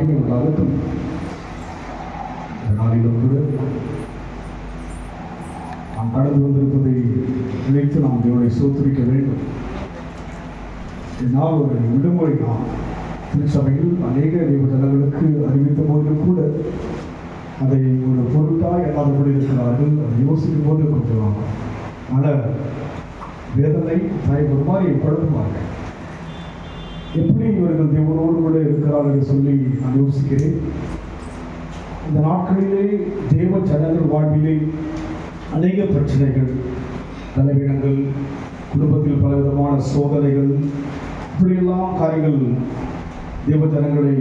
பாக்கியம் உண்டாகட்டும். நாளிலும் கூட நாம் கடந்து வந்திருப்பதை நினைத்து நாம் தேவனை சோதரிக்க வேண்டும். இதனால் ஒரு விடுமுறை நாம் திருச்சபையில் அநேக தெய்வ ஜனங்களுக்கு அறிவித்த போதிலும் கூட அதை ஒரு பொருட்டாக எல்லாரும் இருக்கிறார்கள். அதை யோசிக்கும் போது கொஞ்சம் மன வேதனை ஒரு மாதிரி குழம்புவார்கள். எப்படி இவர்கள் தேவனோடு கூட இருக்கிறார்கள் என்று சொல்லி நான் யோசிக்கிறேன். இந்த நாட்களிலே தேவ ஜனங்கள் வாழ்விலே அநேக பிரச்சனைகள், பலவீனங்கள், குடும்பத்தில் பலவிதமான சோதனைகள், இப்படியெல்லாம் காரியங்கள் தேவ ஜனங்களை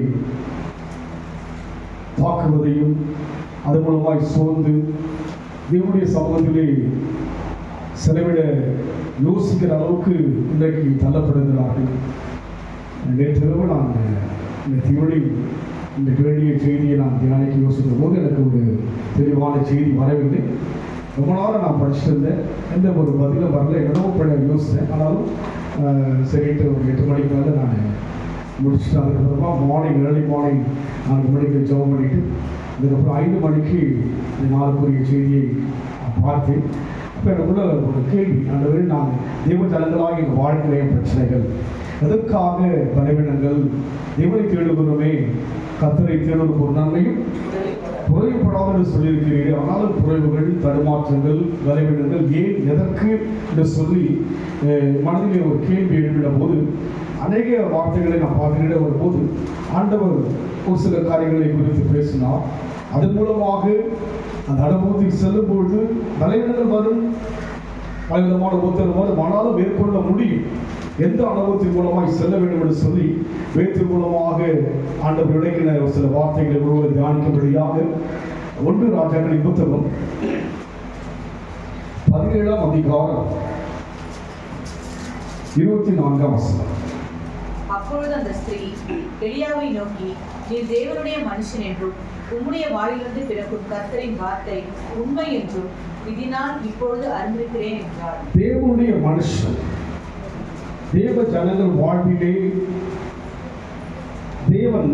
தாக்குவதையும் அது மூலமாய் சோர்ந்து தேவனுடைய சமூகத்திலே செலவிட யோசிக்கிற அளவுக்கு இன்றைக்கு தள்ளப்படுகிறார்கள். நேற்றிரவு நான் இந்த தியோடி இந்த வேண்டிய செய்தியை நான் தியானிக்க யோசித்த போது எனக்கு ஒரு தெளிவான செய்தி வரவில்லை. ரொம்ப நாள் நான் படிச்சுட்டு இருந்தேன், எந்த ஒரு பதிலும் வரல. என்னவோ பட யோசித்தேன். ஆனாலும் சரிட்டு ஒரு 8 மணிக்கு மேலே நான் முடிச்சுட்டு அதுக்கப்புறமா ஏர்லி மார்னிங் 4 மணிக்கு ஜெபம் பண்ணிவிட்டு அதுக்கப்புறம் 5 மணிக்கு இந்த நாளுக்குரிய செய்தியை பார்த்தேன். அப்போ எனக்குள்ள ஒரு கேள்வி, அந்த நான் தெய்வ ஜனங்களாக எங்கள் வாழ்க்கைய பிரச்சனைகள், எதற்காக பலவீனங்கள், தேவனை தேடுகிறோமே, கர்த்தரை தேடுவதற்கு ஒரு நன்மையும் குறைவுபடாமல் என்று சொல்லியிருக்கிறீர்கள். ஆனாலும் குறைவுகள், தடுமாற்றங்கள், பலவீனங்கள் ஏன், எதற்கு என்று சொல்லி மனதிலே ஒரு கேள்வி எழுப்பின போது அநேக வார்த்தைகளை நான் பார்த்துக்கிட்டே வரும்போது ஆண்டவர் ஒரு சில காரியங்களை குறித்து பேசினார். அதன் மூலமாக அந்த அனுபவத்துக்கு செல்லும் பொழுது பலவீனங்கள் வரும், பலவிதமான ஒருத்தர் வரும், ஆனாலும் மேற்கொள்ள முடியும். எந்த அனுபவத்தின் மூலமாக செல்ல வேண்டும் என்று சொல்லி வேதத்தின் மூலமாக ஆண்டவர் விளக்கின ஒரு சில வார்த்தைகளை ஒருவர் தியானிக்கும்படியாக 1 ராஜாக்களின் புத்தகம் 17ஆம் அதிகாரம் 24ஆம் வசனம். அப்பொழுது அந்த ஸ்திரீ எலியாவை நோக்கி, நீர் தேவனுடைய மனுஷன் என்றும் உம்முடைய வாயிலிருந்து பிறக்கும் கர்த்தரின் வார்த்தை உண்மை என்றும் இதனால் இப்பொழுது அறிந்திருக்கிறேன் என்றார். தேவனுடைய மனுஷன், தேவ ஜனங்கள் வாழ்விலே தேவன்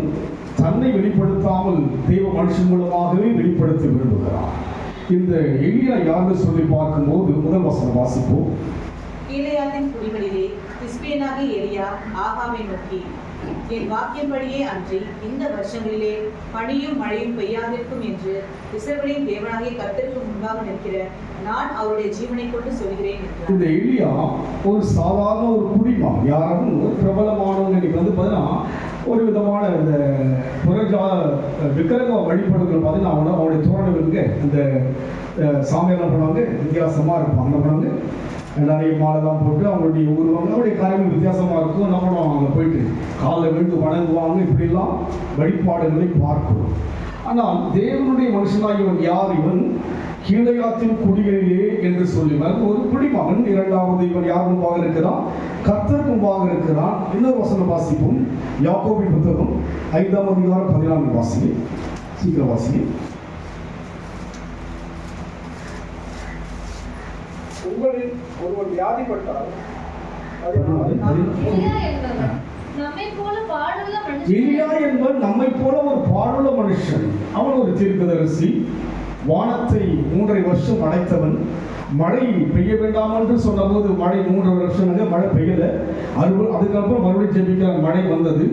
தன்னை வெளிப்படுத்தாமல் தேவ மனுஷன் மூலமாகவே வெளிப்படுத்த விரும்புகிறார். இந்த எலியா யாருன்னு சொல்லி பார்க்கும்போது முதல் வசனம் வாசிப்போம். கீலேயாத்தின் குடிகளிலே திஸ்பியனாகிய எலியா ஆகாவை நோக்கி, என் வாக்கியப்படியே அன்றி இந்த வருஷங்களிலே பனியும் மழையும் பெய்யாதிருக்கும் என்று இஸ்ரவேலின் தேவனாகிய கர்த்தருக்கு முன்பாக நிற்கிற நான் அவருடைய ஜீவனை கொண்டு சொல்கிறேன் என்றார். இந்த எலியா ஒரு சாதாரண ஒரு குடிமகன், யாரும் ஒரு பிரபலமானவங்க பார்த்தீங்கன்னா ஒரு விதமான இந்த புறஜா விக்கிரக வழிபாடுகள் பார்த்தீங்கன்னா அவனுடைய தோரணை இந்த சாமியெல்லாம் பண்ணுவாங்க, வித்தியாசமாக இருப்பாங்க. என்ன பண்ணுவாங்க, நிறைய மாலைலாம் போட்டு அவங்களுடைய ஊருவாங்க, அவருடைய காரியங்கள் வித்தியாசமாக இருக்கும். என்ன பண்ணுவாங்க, அவங்க போயிட்டு காலில் விழுந்து வணங்குவாங்க. இப்படிலாம் வழிபாடுகளை பார்க்கிறோம். ஆனால் தேவனுடைய மனுஷனாக இவன் யார்? இவன் கீலேயாத்தின் குடிகளிலே என்று சொல்லிவர் ஒரு குடிமகன். இரண்டாவது இவன் யார் முன்பாக இருக்கிறான்? கர்த்தர் முன்பாக இருக்கிறான். இன்னொரு வசனம் வாசிப்போம். யாக்கோபின் புத்தகம் 5ஆம் அதிகாரம் 14 வாசிங்க, சீக்கிரம் வாசிங்க. உங்களில் ஒருவர் வியாதிப்பட்டால் எலியா என்பவன் நம்மை போல ஒரு பாடுள்ள மனுஷன். அவன் ஒரு தீர்க்கதரிசி, வானத்தை 3.5 வருஷம் அடைத்தவன். மழை பெய்ய வேண்டாம் என்று சொன்னபோது மழை 3 வருஷம் மழை பெய்யல. அதுக்கப்புறம் மறுபடியும் ஜெபிக்கிற மழை வந்தது.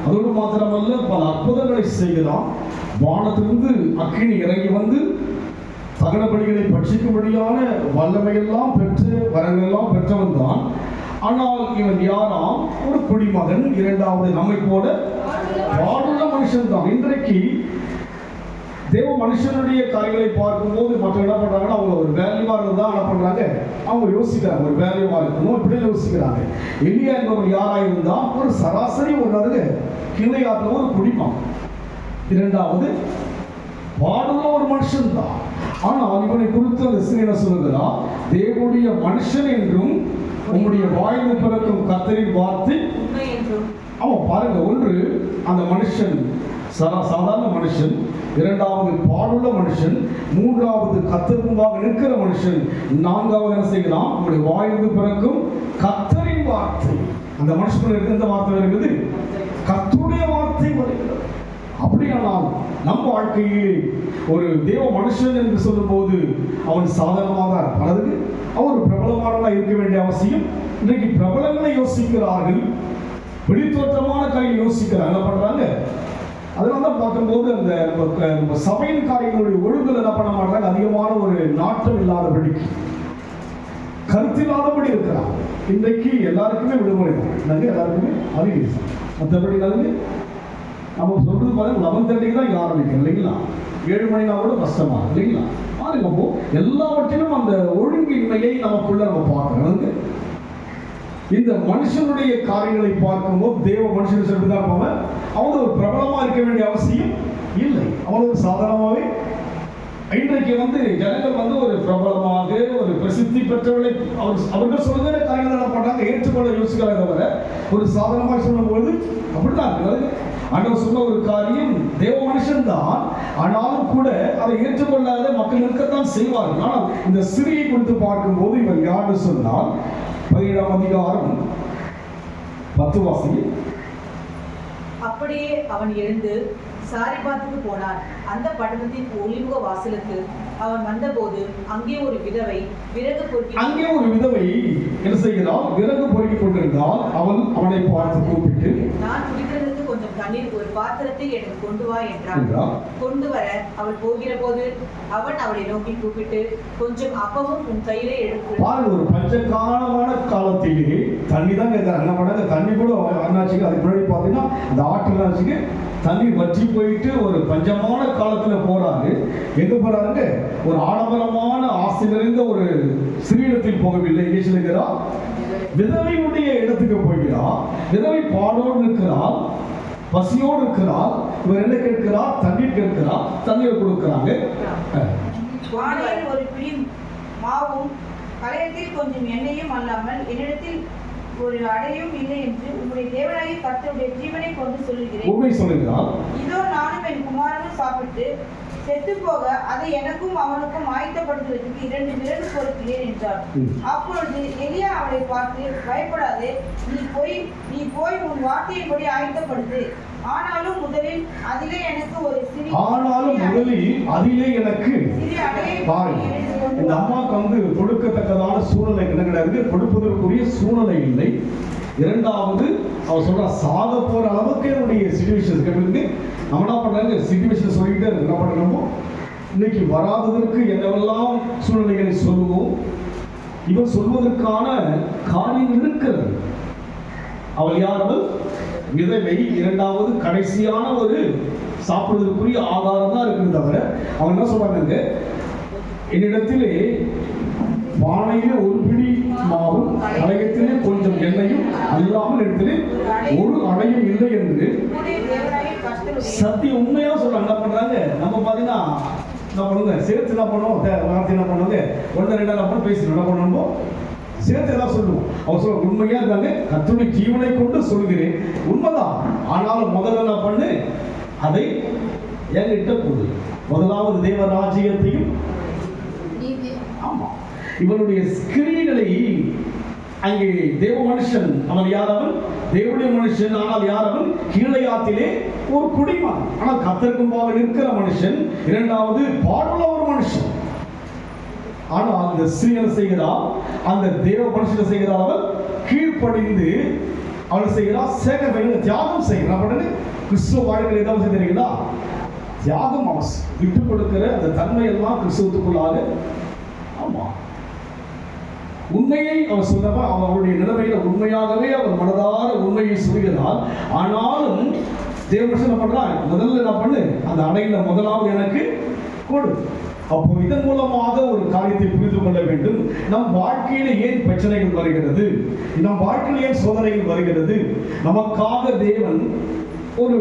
அதோடு மாத்திரமல்ல பல அற்புதங்களை செய்கிறான். வானத்திலிருந்து அக்கினி இறங்கி வந்து தகன பலிகளை பட்சிக்கும்படியான வல்லமையெல்லாம் பெற்று வரங்களெல்லாம் பெற்றவன் தான். ஆனால் இவன் யாராம்? ஒரு குடிமகன். இரண்டாவது நம்மை போல பாடுள்ள மனுஷன் தான். இன்றைக்கு தேவ மனுஷனுடைய காரியங்களை பார்க்கும்போது மற்ற என்ன பண்றாங்கன்னா, அவங்க ஒரு வேல்யூவா இருந்தா என்ன பண்றாங்க, அவங்க யோசிக்கிறாங்க ஒரு வேல்யூவா இருக்கணும், இப்படி யோசிக்கிறாங்க. எலியா என்பவர் யாரா இருந்தா ஒரு சராசரி ஒரு கீலேயாத்தில ஒரு குடிமகன். இரண்டாவது பாடுள்ள ஒரு மனுஷன் தான். ஆனால் இவனை குறித்து அந்த ஸ்திரீ சொல்லுகிறார், தேவனுடைய மனுஷன் என்றும் உங்களுடைய வாயில் பிறக்கும் கர்த்தரின் வார்த்தை உண்மை என்றும். அவன் பாருங்க, ஒன்று அந்த மனுஷன் சாதாரண மனுஷன், இரண்டாவது பாடுள்ள மனுஷன், மூன்றாவது கர்த்தர் முன்பாக நிற்கிற மனுஷன், நான்காவது என்ன செய்யலாம், உங்களுடைய வாயிலிருந்து பிறக்கும் கர்த்தரின் வார்த்தை. அந்த மனுஷனுக்கு எந்த வார்த்தை வருகிறது? கர்த்தருடைய வார்த்தை வருகிறது. அப்ப நம் வாழ்க்கையிலே ஒரு தேவ மனுஷன் என்று சொல்லும்போது அவன் சாதாரணமாக தான் இருப்பான். அதுக்கு அவர் பிரபலமானவனாக இருக்க வேண்டிய அவசியம். இன்றைக்கு பிரபலங்களை யோசிக்கிறார்கள், வெளித்தோற்றமான காரியம் யோசிக்கிறாங்க. என்ன பண்றாங்க? அதனால தான் பார்க்கும்போது அந்த நம்ம சபையின் காரியங்களுடைய ஒழுங்குல என்ன பண்ண மாட்டாங்க, அதிகமான ஒரு நாட்டம் இல்லாதபடிக்கு, கருத்தில்லாதபடி இருக்கிறாங்க. இன்றைக்கு எல்லாருக்குமே விடுமுறை தான், எல்லாருக்குமே அறிவு. மற்றபடி நம்ம சொல்றது பாருங்க, 11:30 தான் இங்கே ஆரம்பிக்கும் இல்லைங்களா? 7 மணினா கூட கஷ்டமா இல்லைங்களா? பாருங்க, எல்லாவற்றிலும் அந்த ஒழுங்கின்மையை நமக்குள்ள நம்ம பார்க்கணும். இந்த மனுஷனுடைய காரியங்களை பார்க்கும்போது தேவ மனுஷன் சொல்லிதான் இருப்பாங்க. அவங்க ஒரு பிரபலமா இருக்க வேண்டிய அவசியம் இல்லை. அவங்களுக்கு சாதாரணமாகவே இன்றைக்கு ஜனங்கள் ஒரு பிரபலமாக ஒரு பிரசித்தி பெற்றவர்களை அவர்கள் சொல்லுகிற காரியங்கள் என்ன பண்றாங்க, ஏற்றுக்கொள்ள யோசிக்கிறாங்க தவிர ஒரு சாதாரணமாக சொல்லும்போது அப்படிதான் இருக்கிறது. ஆண்டவர் சொன்ன ஒரு காரியம் தேவ மனுஷன் தான், ஆனாலும் கூட அதை ஏற்றுக்கொள்ளாத மக்கள் இருக்கத்தான் செய்வார்கள். ஆனால் இந்த சிறியை குறித்து பார்க்கும்போது இவர் யாரு சொன்னால் 17ஆம் அதிகாரம் 10 வாசிங்க. அப்படியே அவன் எழுந்து சாரிபாத்துக்கு போனான். அந்த பட்டணத்தின் ஒளிமுக வாசலுக்கு அவன் வந்தபோது அங்கே ஒரு விதவை என்ன செய்கிறாள்? விறகு பொறுக்கிக் கொண்டிருந்தால் அவனை பார்த்து கூப்பிட்டு, நான் குடிக்கிறதுக்கு கொஞ்சம் தண்ணீர் ஒரு பாத்திரத்தில் எனக்கு கொண்டு வா என்றான். கொண்டு வர அவள் போகிற போது அவன் அவளை நோக்கி கூப்பிட்டு, கொஞ்சம் அப்பமும் உன் கையிலே எடுத்து. பாருங்க, ஒரு பஞ்சகாலமான காலத்திலே தண்ணி தான் கேட்கிறாங்க. என்ன பண்ணாங்க? தண்ணி கூட அண்ணாச்சிக்கு அதுக்கு முன்னாடி பார்த்தீங்கன்னா அந்த ஆற்றுனாச்சுக்கு தண்ணி வற்றி போயிட்டு ஒரு பஞ்சமான காலத்துல போறாரு. எங்க போறாருங்க? ஒரு ஆடம்பரமான ஆசை நிறைந்த ஒரு சிறியிடத்தில் போகவில்லை. சொல்லுகிறார், விதவையுடைய இடத்துக்கு போகிறார். விதவை பாடோடு இருக்கிறார், பசியோடு இருக்கிறார். இவர் என்ன கேட்கிறார்? தண்ணீர் கேட்கிறார். தண்ணீர் கொடுக்கிறாங்க. ஒரு பிடி மாவும் கலையத்தில் கொஞ்சம் எண்ணெயும் அல்லாமல் என்னிடத்தில் ஒரு அடையும் இல்லை என்று உங்களுடைய தேவனாகிய கர்த்தருடைய ஜீவனை கொண்டு சொல்லுகிறேன். இதோ நானும் என் குமாரனும் சாப்பிட்டு செத்து போக அதை எனக்கும் அவனுக்கும் ஆயத்தப்படுத்துவதற்கு 2 விறகு பொறுக்கிறேன் என்றார். அப்பொழுது எலியா அவளை பார்த்து, பயப்படாதே, நீ போய் உன் வார்த்தையின்படி ஆயத்தப்படுத்து. ஆனாலும் முதலில் அதிலே எனக்கு பாருங்க, இந்த அம்மாவுக்கு கொடுக்கத்தக்கதான சூழ்நிலை கிடையாது, கொடுப்பதற்குரிய சூழ்நிலை இல்லை. இரண்டாவது அவ சொல்ற சாக போற அளவுக்கு என்னுடைய சிச்சுவேஷன் கேட்டு நம்ம என்ன பண்றாங்க, சிச்சுவேஷன் சொல்லிக்கிட்டே இருக்கு. என்ன பண்றோமோ இன்னைக்கு வராததற்கு என்னவெல்லாம் சூழ்நிலைகளை சொல்லுவோம். இவன் சொல்வதற்கான காரியங்கள் இருக்கிறது. அவள் யாராவது விதவை. இரண்டாவது கடைசியான ஒரு சாப்பிடுவதற்குரிய ஆதாரம் தான் இருக்குது தவிர அவன் என்ன சொல்றாங்க, என்னிடத்திலே பானையிலே ஒரு பிடி மாவும் கலையத்திலே கொஞ்சம் எண்ணெயும் அல்லாமல் இடத்திலே ஒரு அடையும் இல்லை என்று சத்தியம் உண்மையா சொல்றாங்க. என்ன பண்றாங்க? நம்ம பாத்தீங்கன்னா என்ன பண்ணுங்க, சேர்த்து என்ன பண்ணுவோம், வார்த்தை என்ன பண்ணுவாங்க, 1 2 என்ன பேசி என்ன பண்ணணும், சேர்த்து எல்லாம் சொல்லுவோம். அவர் சொல்ல உண்மையா இருந்தாங்க, கர்த்தருடைய ஜீவனை கொண்டு சொல்கிறேன், உண்மைதான். ஆனாலும் முதல்ல என்ன பண்ணு, அதை என்கிட்ட கொடு. முதலாவது தேவ ராஜ்யத்தையும், ஆமா, இவனுடைய கிரியைகளை அங்கே தேவ மனுஷன். அவன் யாரவன்? தேவனுடைய மனுஷன். ஆனால் யாரவன்? கீழையாத்திலே ஒரு குடிமகன். ஆனால் கர்த்தருக்கும்பாக நிற்கிற மனுஷன். இரண்டாவது பாடுள்ள ஒரு மனுஷன். ஆனால் அந்த ஸ்ரீ செய்கிறார், அந்த தேவ மனுஷன் செய்கிறார். அவள் கீழ்ப்படிந்து அவள் செய்கிறார், சேகரிக்க தியாகம் செய்கிறார். கிறிஸ்துவ வாழ்க்கையில் ஏதாவது தெரியுங்களா? தியாகம் அவசியம். விட்டுக் கொடுக்கிற அந்த தன்மையெல்லாம் கிறிஸ்துவுக்குள்ளாக. ஆமா, உண்மையை அவர் சொன்னவ, அவருடைய நிலைமையில உண்மையாகவே அவர் மனதார உண்மையை சொல்கிறார். ஆனாலும் தேவன் பண்றான், முதல்ல நான் பண்ணு, அந்த அடையில முதலாவது எனக்கு கொடு. அப்போ இதன் மூலமாக ஒரு காரியத்தை புரிந்து கொள்ள வேண்டும். நம் வாழ்க்கையில ஏன் பிரச்சனைகள் வருகிறது, நம் வாழ்க்கையில் ஏன் சோதனைகள் வருகிறது, நமக்காக தேவன் ஒரு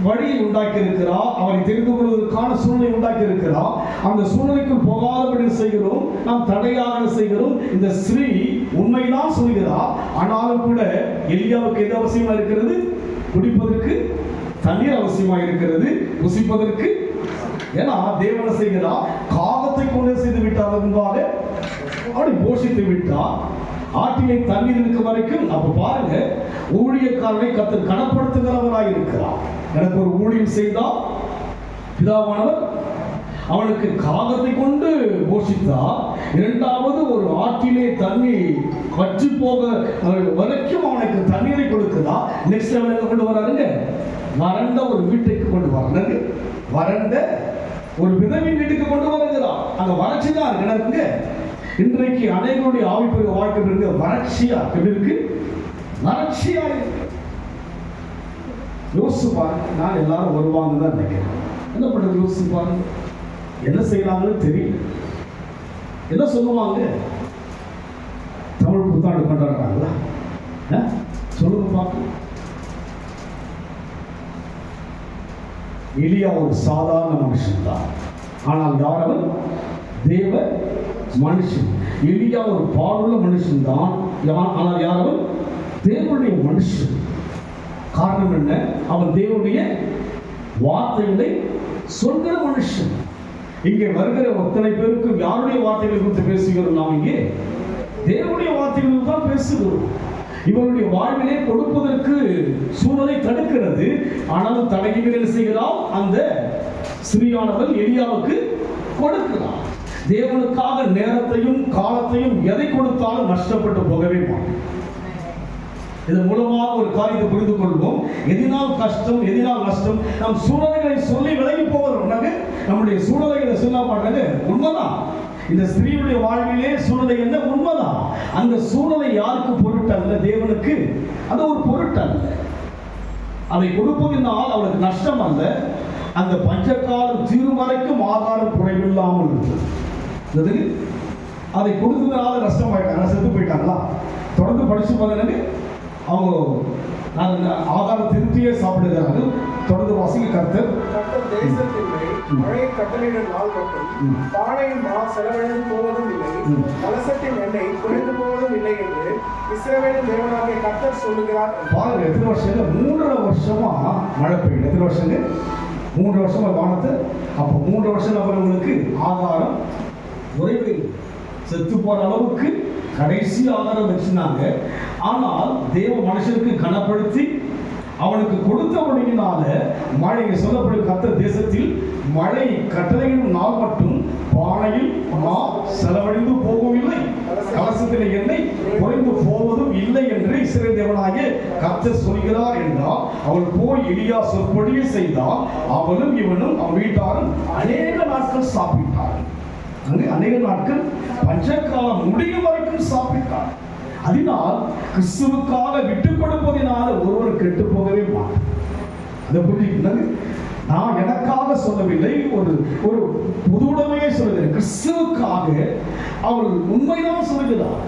வழியை உண்டாக்கி இருக்கிறார். அவரை தெரிந்து கொள்வதற்கான சூழ்நிலை உண்டாக்கி இருக்கிறார். அந்த சூழ்நிலைக்கு போகாதபடி செய்கிறோம், நாம் தடையாக செய்கிறோம். இந்த ஸ்ரீ உண்மைதான் சொல்கிறார். ஆனாலும் கூட எலியாவுக்கு எது அவசியமா இருக்கிறது? குடிப்பதற்கு தண்ணீர் அவசியமா இருக்கிறது, புசிப்பதற்கு. ஏன்னா தேவனை செய்கிறார், காகத்தை கொண்டு செய்து விட்டார் முன்பாக அப்படி போஷித்து விட்டார். ஆற்றிலே தண்ணீர் இருக்க வரைக்கும். அப்ப பாருங்க, ஊழியக்காரனை கர்த்தர் கனப்படுத்துகிறவராய் இருக்கிறார். எனக்கு ஒரு ஊழியம் செய்தால் பிதாவானவர் அவனுக்கு காகத்தை கொண்டு போஷித்தார். இரண்டாவது ஒரு ஆற்றிலே தண்ணி வற்றி போக வரைக்கும் அவனுக்கு தண்ணீரை கொடுக்குதா. நெக்ஸ்ட் லெவலுக்கு கொண்டு வராருங்க, வறண்ட ஒரு வீட்டுக்கு கொண்டு வராங்க. வறண்ட ஒரு விதவின் வீட்டுக்கு கொண்டு வருகிறார். அங்க வறட்சி தான் இருக்கு. இன்றைக்கு அனைவருடைய ஆவிக்குரிய வாழ்க்கை இருக்கு வறட்சியா இருக்கு, வறட்சியா இருக்கு. யோசிச்சு பாருங்க, நான் எல்லாரும் வருவாங்க தான் நினைக்கிறேன். என்ன பண்றது யோசிச்சு பாருங்க, என்ன செய்யலாம்னு தெரியல. என்ன சொல்லுவாங்க, தமிழ் புத்தாண்டு கொண்டாடுறாங்களா? சொல்லுங்க பார்க்க. எலியா ஒரு சாதாரண மனுஷன் தான், ஆனால் யாரவன் தேவ மனுஷன். எலியா ஒரு பாடுள்ள மனுஷன் தான், ஆனால் யாரவன் தேவனுடைய மனுஷன். காரணம் என்ன? அவன் தேவனுடைய வார்த்தைகளை சொல்கிற மனுஷன். இங்கே வருகிற அத்தனை பேருக்கும் யாருடைய வார்த்தைகளை குறித்து பேசுகிறோம்? நாம் இங்கே தேவனுடைய வார்த்தைகள் தான் பேசுகிறோம். இவருடைய வாழ்விலே கொடுப்பதற்கு சூழலை தடுக்கிறது. ஆனாலும் தடைகள் என்ன செய்கிறார்? அந்த ஸ்திரீயானவள் எலியாவுக்கு கொடுக்கிறார். தேவனுக்காக நேரத்தையும் காலத்தையும் எதை கொடுத்தாலும் நஷ்டப்பட்டு போகவே மாட்டோம். இதன் மூலமாக ஒரு காரியத்தை புரிந்து கொள்வோம். எதினால் கஷ்டம், எதினால் நஷ்டம், நம் சூழ்நிலைகளை சொல்லி விலகி போகிறோம். நம்முடைய சூழ்நிலைகளை சொல்ல மாட்டாங்க, உண்மைதான். இந்த ஸ்திரீயுடைய வாழ்விலே சூழ்நிலை என்ன? உண்மைதான். அந்த சூழ்நிலை யாருக்கு பொருட்டல்ல? தேவனுக்கு அது ஒரு பொருட்டல்ல. அதை கொடுப்பதினால் அவளுக்கு நஷ்டம் அல்ல. அந்த பஞ்சகாலம் தீரும் வரைக்கும் ஆகாரம் குறைவில்லாமல் இருந்தது. அதை கொடுத்ததுனால நஷ்டமாயிட்டாங்க, செத்து போயிட்டாங்களா? தொடர்ந்து படிச்சு பார்த்தீங்கன்னா அவங்க ஆகார திருப்தியே சாப்பிடுகிறார்கள். தொடர்ந்து வாசிக்க. கர்த்தர் தேசத்தின் மேல் மழையை கட்டளையிட நாள் மட்டும் பானையின் மா செலவழிந்து போவதும் இல்லை, கலசத்தின் எண்ணெய் குறைந்து போவதும் இல்லை என்று இஸ்ரவேலின் தேவனாகிய கர்த்தர் சொல்லுகிறார். பாருங்க, எத்தனை வருஷங்க? 3.5 வருஷமா மழை பெய்யுது. எத்தனை வருஷங்க? 3 வருஷமா வானத்தை. அப்போ 3 வருஷம் அவர்களுக்கு ஆகாரம் குறைவு, செத்து போற அளவுக்கு கடைசி ஆகாரம் வச்சுனாங்க. ஆனால் தேவ மனுஷனுக்கு கனப்படுத்தி அவனுக்கு கொடுத்தபடியினால மழை சொல்லப்படும். கர்த்தர் தேசத்தில் மழை கட்டளையிடும் நாள் மட்டும் பானையில் மா செலவழிந்து போகவில்லை, கலசத்தில் எண்ணெய் குறைந்து போவதும் இல்லை என்று இஸ்ரவேல் தேவனாகிய கர்த்தர் சொல்கிறார் என்றால், அவள் போய் எலியா சொற்படியே செய்தால் அவளும் இவனும் அவன் வீட்டாரும் அநேக நாட்கள் சாப்பிட்டார்கள். அநேக நாட்கள் பஞ்சகாலம் முடியும் வரைக்கும் சாப்பிட்டார். அதனால் கிறிஸ்துவுக்காக விட்டுக் கொடுப்பதினால ஒருவர் கெட்டு போகவே மாட்டார். அதை புரிஞ்சுக்கிறது. நான் எனக்காக சொல்லவில்லை, ஒரு ஒரு பொதுவுடைமையை சொல்லுகிறேன். கிறிஸ்துவுக்காக அவள் உண்மைதான் சொல்லுகிறார்.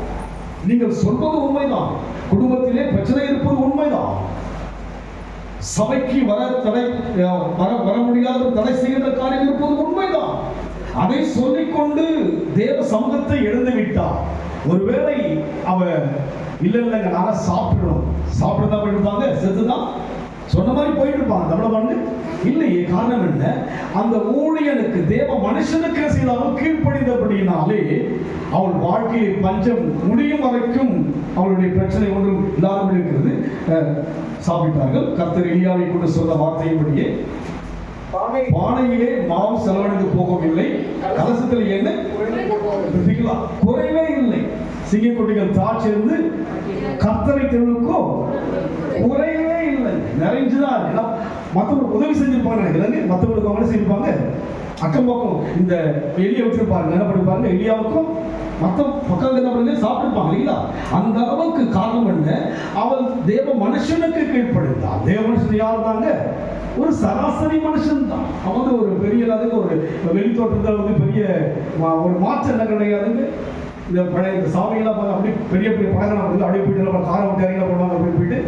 நீங்கள் சொல்வது உண்மைதான். குடும்பத்திலே பிரச்சனை இருப்பது உண்மைதான். சபைக்கு வர முடியாத தடை செய்கின்ற காரியம் இருப்பது உண்மைதான். அதை சொல்லிக்கொண்டு தேவ சமூகத்தை எழுந்து விட்டார். ஒருவேளை அவ இல்லைங்க நான் சாப்பிடதான் போயிருப்பாங்க, செத்துதான் சொன்ன மாதிரி போயிட்டு இருப்பாங்க. தமிழ பண்ணு இல்லையே. காரணம் என்ன? அந்த ஊழியனுக்கு தேவ மனுஷனுக்கு செய்தாலும் கீழ்ப்படிந்தபடியினாலே அவள் வாழ்க்கையை பஞ்சம் முடியும் வரைக்கும் அவளுடைய பிரச்சனை ஒன்றும் இல்லாமல் இருக்கிறது. சாப்பிட்டார்கள். கர்த்தர் எலியாவை கொண்டு சொல்ல வார்த்தையின்படியே பானையிலே மாவு செலவழிந்து போகவில்லை, கலசத்தில் என்ன குறைவே இல்லை. சிங்கக்குட்டிகள் தாழ்ச்சிருந்து கர்த்தரை தெருவுக்கோ குறைவே இல்லை, நிறைஞ்சுதான். மற்றவங்களுக்கு உதவி செஞ்சிருப்பாங்க நினைக்கிறாங்க. மற்றவங்களுக்கு அவங்க செஞ்சிருப்பாங்க. அக்கம் பக்கம் இந்த எலியை வச்சிருப்பாங்க. என்ன பண்ணிருப்பாங்க? எலியாவுக்கும் மற்ற பக்கம் என்ன பண்ணி சாப்பிட்டுருப்பாங்க இல்லைங்களா? அந்த அளவுக்கு காரணம் என்ன? அவள் தேவ மனுஷனுக்கு கீழ்ப்படிந்தாள். தேவ மனுஷன் யார் தாங்க? ஒரு சராசரி மனுஷன் தான். அவங்க ஒரு பெரிய ஒரு வெளித்தோட்டத்தில் பெரிய ஒரு மாற்றம் என்ன கிடையாதுங்க. இந்த பழைய இந்த சாமியெல்லாம் அப்படி பெரிய பெரிய பழகம் அப்படியே போயிட்டு காரை விட்டு இறங்கி போடுவாங்க. அப்படின்னு போயிட்டு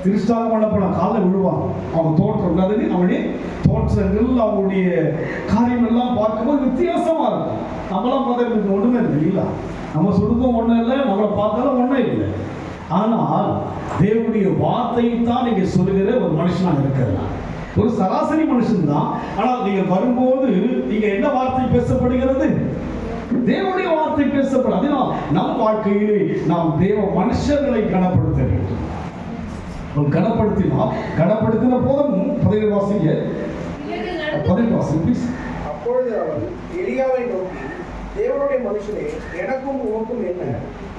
திருஷ்டாக பண்ணப்படலாம், காலில் விழுவாங்க. அவங்க தோற்றம் அதுக்கு அவனுடைய தோற்றங்கள் அவங்களுடைய காரியம் எல்லாம் பார்க்கும்போது வித்தியாசமா இருக்கும். நம்மளாம் பார்த்தா ஒன்றுமே இல்லை இல்லைங்களா? நம்ம சொல்றதும் ஒன்றும் இல்லை, நம்மளை பார்த்தாலும் ஒன்றும் இல்லை. ஆனால் தேவனுடைய வார்த்தையை தான் நீங்க சொல்லுகிற ஒரு மனுஷனாக இருக்கிறதா, ஒரு சராசரி மனுஷன் தான். ஆனால் நீங்க வரும்போது நீங்க என்ன வார்த்தை பேசப்படுகிறது? தேவனுடைய வார்த்தை பேசப்படும். அதனால் நம் வாழ்க்கையிலே நாம் தேவ மனுஷர்களை கனப்படுத்த வேண்டும். கனப்படுத்தினால் கனப்படுத்தின போதும் 17 வாசிங்க. பதினெட்டு வாசிங்க ப்ளீஸ். அப்பொழுது அவள் எலியாவை நோக்கி, தேவனுடைய மனுஷனே, எனக்கும் உமக்கும் என்ன?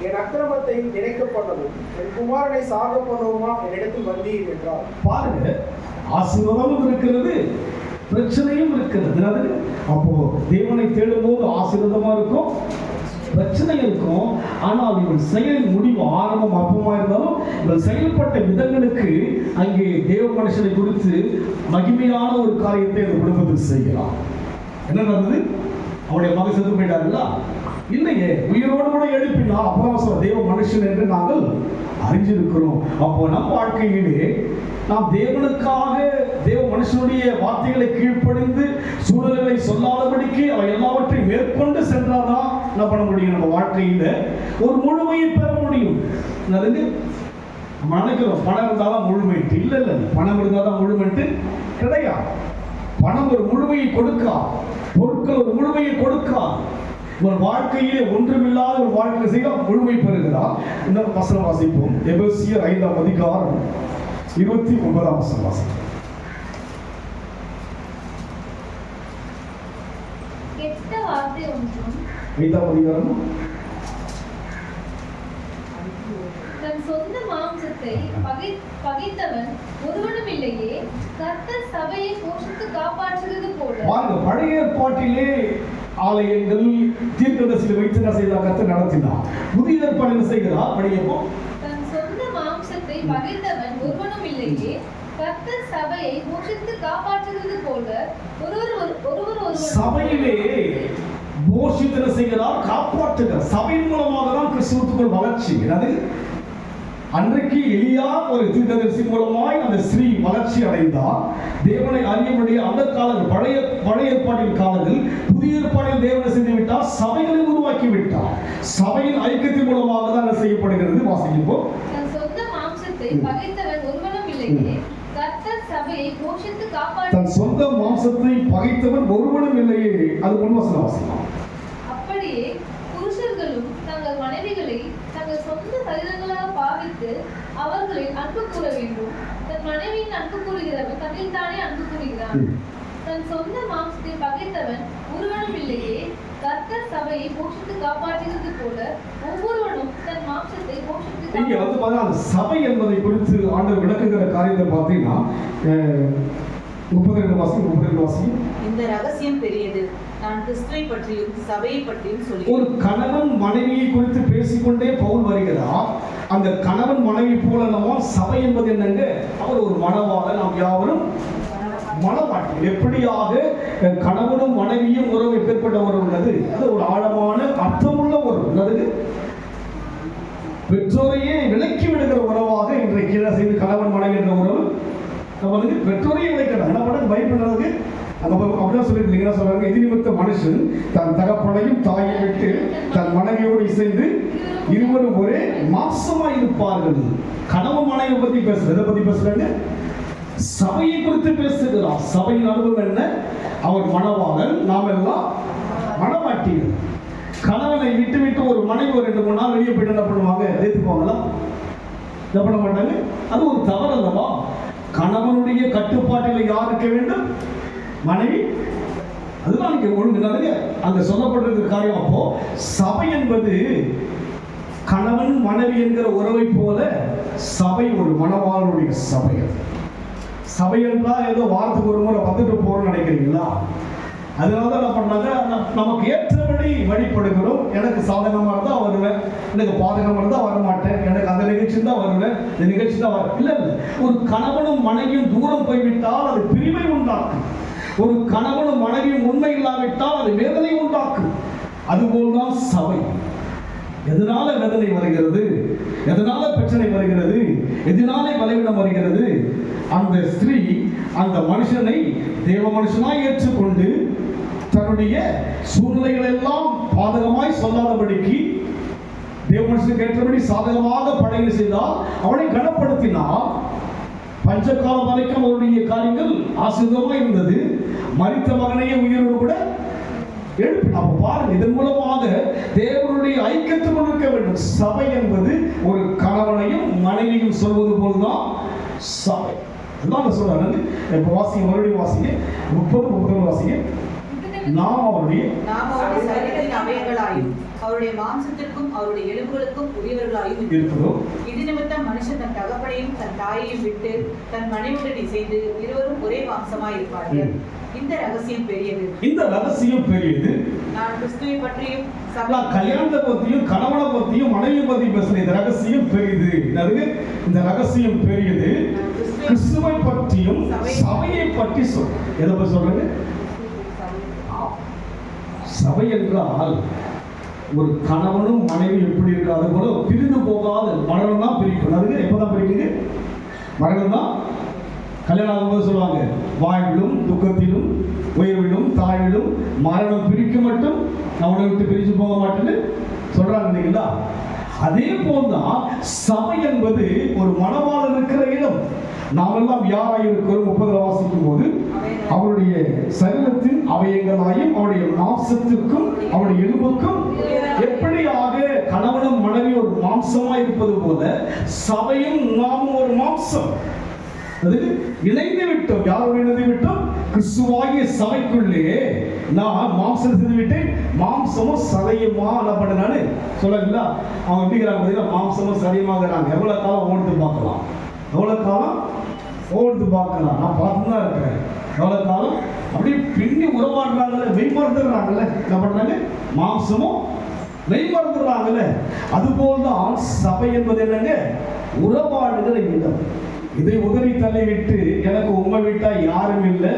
என் அக்கிரமத்தை நினைக்க பண்ணவும் என் குமாரனை சாக பண்ணவுமா என்னிடத்தில் வந்தீர் என்றார். பாருங்க, ஆசீர்வாதமும் இருக்கிறது, பிரச்சனையும் இருக்கிறது. அப்போ தேவனை தேடும் போது ஆசீர்வாதமா இருக்கும், பிரச்சனை இருக்கும். ஆனால் இவன் செயல் முடிவு ஆரம்பம் அப்பமா இருந்தாலும் இவன் செயல்பட்ட விதங்களுக்கு அங்கே தேவ மனுஷனை குறித்து மகிமையான ஒரு காரியத்தை அந்த குடும்பத்தில் செய்கிறான். என்ன நடந்தது? அவனுடைய மகன் செத்து போயிட்டாருல்ல? இல்லையே, உயிரோடு கூட எழுப்பினா. அப்பதான் சொல்ற தேவ மனுஷன் என்று நாங்கள் அறிஞ்சிருக்கிறோம். அப்போ நம் வாழ்க்கையிலே நாம் தேவனுக்காக தேவ மனுஷனுடைய வார்த்தைகளை கீழ்ப்படிந்து சூழல்களை சொல்லாதபடிக்கு அவை எல்லாவற்றையும் மேற்கொண்டு சென்றாதான் என்ன பண்ண முடியும்? நம்ம வாழ்க்கையில ஒரு முழுமையை பெற முடியும். நம்ம நினைக்கிறோம் பணம் இருந்தாதான் முழுமைட்டு. இல்லை இல்லை, பணம் இருந்தாதான் முழுமைட்டு கிடையாது. பணம் ஒரு முழுமையை கொடுக்கா, பொருட்கள் ஒரு முழுமையை கொடுக்கா. ஒரு வாழ்க்கையிலே ஒன்றுமில்லாத ஒரு வாழ்க்கை செய்ய முழுமை பெறுகிறார். இந்த வசனம் வாசிப்போம். எபேசியர் 5ஆம் அதிகாரம் 29ஆம் வசனம் வாசிப்போம். கெட்ட வார்த்தை ஒன்றும் 5ஆம் அதிகாரம் தன் சொந்த மாம்சத்தை பகைத்தவன் ஒருவனும் இல்லையே, கர்த்தர் சபையை போஷித்து காப்பாற்றுகிறது போல. பாருங்க, பழைய ஏற்பாட்டிலே ஆலயங்கள் தீர்க்கதரிசிகளை வைத்து என்ன செய்தார்? கர்த்தர் நடத்தினார். புதிய ஏற்பாட்டில் செய்கிறார். படியப்போ, தன் சொந்த மாம்சத்தை பகைத்தவன் ஒருவனும் இல்லையே, கர்த்தர் சபையை போஷித்து காப்பாற்றுகிறது போல ஒருவர் சபையிலே போஷித்து செய்கிறார், காப்பாற்றுகிறார். சபையின் மூலமாக தான் கிறிஸ்துவுக்குள் வளர்ச்சி. என்னது? அன்றைக்கு எலியா ஒரு தீர்க்கதரிசி மூலமாய் அந்த ஸ்ரீ வளர்ச்சி அடைந்தார். தேவனை அறியக்கூடிய அந்த காலங்கள் பழைய ஏற்பாட்டின் காலத்தில் புதிய ஏற்பாட்டில் தேவனை செய்து விட்டார், சபைகளை உருவாக்கி விட்டார். சபையின் ஐக்கியத்தின் மூலமாக தான் செய்யப்படுகிறது. வாசிப்போம். தன் சொந்த மாம்சத்தை பகைத்தவன் ஒருவனும் இல்லையே, கர்த்தர் சபையை போஷித்து காப்பாற்று. தன் சொந்த மாம்சத்தை பகைத்தவன் ஒருவனும் இல்லையே. அது முன்வசனம் வாசிக்கலாம். அப்படியே புருஷர்களும் தங்கள் மனைவிகளை தங்கள் சொந்த சரீரங்களாக பாவித்து அவர்களில் அன்பு கூற வேண்டும். தன் மனைவியின் அன்பு கூறுகிறவன் தன்னில் தானே அன்பு கூறுகிறான். தன் சொந்த மாம்சத்தை பகைத்தவன் ஒருவனும் இல்லையே, கர்த்தர் சபையை போஷித்து காப்பாற்றுகிறது போல ஒவ்வொருவனும் தன் மாம்சத்தை போஷித்து. இங்க வந்து பாத்தீங்கன்னா சபை என்பதை குறித்து ஆண்டவர் விளக்குகிற காரியத்தை பார்த்தீங்கன்னா 32 வாசி. இந்த ரகசியம் பெரியது, நான் கிறிஸ்துவை பற்றியும் சபையை பற்றியும் சொல்லி. ஒரு கணவன் மனைவியை குறித்து பேசிக்கொண்டே பவுல் வருகிறார். அந்த கணவன் மனைவி போல நம்ம சபை என்பது என்னங்க? அவர் ஒரு மணவாளன், நாம் யாவரும் மணவாட்டி. எப்படியாக கணவனும் மனைவியும் உறவு எப்பேற்பட்ட உறவு உள்ளது? அது ஒரு ஆழமான அர்த்தமுள்ள உறவு. என்னது? பெற்றோரையே விலக்கி விடுகிற உறவாக இன்றைக்கு என்ன செய்து கணவன் மனைவி என்ற உறவு நம்மளுக்கு பெற்றோரையே விளைக்கிறாங்க. என்ன பண்ண பயப்படுறதுக்கு அப்படிதான் சொல்லியிருக்கீங்க. சொல்றாங்க, இது நிமித்த மனுஷன் தன் தகப்பனையும் தாயை விட்டு தன் மனைவியோடு இசைந்து இருவரும் ஒரே மாம்சமா இருப்பார்கள். கணவன் மனைவி பத்தி பேசுறது. எதை பத்தி பேசுறாங்க? சபையை குறித்து பேசுகிறார். சபையின் அனுபவம் என்ன? அவர் மணவாளன், நாம் எல்லாம் மணவாட்டிகள். கணவனை விட்டு விட்டு ஒரு மனைவி ஒரு 2-3 நாள் வெளியே போயிட்டு என்ன பண்ணுவாங்க? ஏற்றுப்பாங்களா? என்ன பண்ண மாட்டாங்க. அது ஒரு தவறு அல்லவா? கணவனுடைய கட்டுப்பாட்டில் யார் இருக்க வேண்டும்? மனைவி. அதுதான் இங்க ஒழுங்கு அங்க சொல்லப்பட்டிருக்கிற காரியம். அப்போ சபை என்பது கணவன் மனைவி என்கிற உறவை போல சபை ஒரு மணவாளனுடைய சபை. சபை என்றால் ஏதோ வாரத்துக்கு ஒரு முறை வந்துட்டு போறோம்னு நினைக்கிறீங்களா? அதனால தான் என்ன பண்ணாங்க, நமக்கு ஏற்றபடி வழிபடுகிறோம். எனக்கு சாதகமாக இருந்தால் வருவேன், எனக்கு பாதகமாக இருந்தால் வரமாட்டேன், எனக்கு அந்த நிகழ்ச்சி தான் வருவேன், இந்த நிகழ்ச்சி தான் வரும். இல்லை இல்லை, ஒரு கணவனும் மனைவியும் தூரம் போய்விட்டால் அது பிரிவை உண்டாக்கும். ஒரு கணவனும் மனைவியும் உண்மை இல்லாவிட்டால் அது வேதனை உண்டாக்கும். அதுபோல்தான் சபை. எதனால வேதனை வருகிறது? எதனால பிரச்சனை வருகிறது? எதனால பலவீனம் வருகிறது? அந்த ஸ்திரீ அந்த மனுஷனை தேவ மனுஷனாய் ஏற்றுக்கொண்டு தன்னுடைய சூழ்நிலைகள் எல்லாம் பாதகமாய் சொல்லாதபடிக்கு தேவ மனுஷனுக்கு ஏற்றபடி சாதகமாக படையை செய்தால், அவனை கனப்படுத்தினால், பஞ்சகாலம் வரைக்கும் அவருடைய காரியங்கள் ஆசீர்வாதமாக இருந்தது. மரித்த மகனையே உயிரோடு கூட எழுப்பி. அப்ப பாருங்க, இதன் மூலமாக தேவனுடைய ஐக்கியத்துடன் இருக்க வேண்டும். சபை என்பது ஒரு கணவனையும் மனைவியும் சொல்வது போல்தான் சபை. சொல்றாங்க. இப்ப வாசிங்க, மறுபடியும் வாசிங்க 30-31 வாசிங்க. நாம் அவருடைய சரீரத்தின் அவயங்களாயும் அவருடைய மாம்சத்திற்கும் அவருடைய எலும்புகளுக்கும் உரியவர்களாயும் இருக்கிறோம். இது நிமித்தம் மனுஷன் தன் தகப்பனையும் தன் தாயையும் விட்டு தன் மனைவியுடன் இசைந்து இருவரும் ஒரே மாம்சமாய் இருப்பார்கள். இந்த ரகசியம் பெரியது. இந்த ரகசியம் பெரியது. நான் கிறிஸ்துவை பற்றியும் கல்யாணத்தை பத்தியும் கணவனை பத்தியும் மனைவி பத்தியும் பேசுற இந்த ரகசியம் பெரியது. இந்த ரகசியம் பெரியது. கிறிஸ்துவை பற்றியும் சபையை பற்றி சொல். எதை பற்றி சொல்றது? சபை என்றால் ஒரு கணவனும் மனைவி எப்படி இருக்காது போல பிரிந்து போகாத மரணம் தான் பிரிக்கும். அதுக்கு எப்பதான் பிரிக்குது? மரணம் தான். கல்யாணம் ஆகும்போது சொல்லுவாங்க, வாழ்விலும் துக்கத்திலும் உயர்விலும் தாழ்விலும் மரணம் பிரிக்க மட்டும் அவனை விட்டு பிரிஞ்சு போக மாட்டேன்னு சொல்றாங்க இல்லைங்களா? அதே போல்தான் சபை என்பது ஒரு மணவாளன் இருக்கிற இடம். நாம் எல்லாம் யாராய் இருக்கிறோம்? 30 வாசிக்கும் போது அவருடைய சரீரத்தின் அவயங்களாயும் அவருடைய மாம்சத்திற்கும் அவருடைய எலும்புக்கும் எப்படியாக கணவனும் மனைவி ஒரு மாம்சமாய் இருப்பது போல சபையும் நாமும் ஒரு மாம்சம். அதுக்கு இணைந்து விட்டோம். யாரோடு இணைந்து விட்டோம்? கிறிஸ்துவாகிய சபைக்குள்ளே நான் மாம்சம் செய்து விட்டேன். மாம்சமும் சதையுமா என்ன பண்ணான்னு சொல்லல. அவங்க எப்படிங்கிறாங்க? மாம்சமும் சதையுமாங்கிறாங்க. எவ்வளவு காலம் ஓடுத்து பார்க்கலாம், எவ்வளவு காலம் ஓடுத்து பார்க்கலாம். நான் பார்த்து தான் இருக்கிறேன். எவ்வளவு காலம் அப்படியே பின்னி உறவாடுறாங்கல்ல, மெய்மறந்துடுறாங்கல்ல. என்ன பண்றாங்க? மாம்சமும் மெய்மறந்துடுறாங்கல்ல. அதுபோல்தான் சபை என்பது என்னங்க? உறவாடுகிற இடம். இதை உதறி தள்ளி விட்டு எனக்கு உண்மை விட்டா யாரும் இல்லை,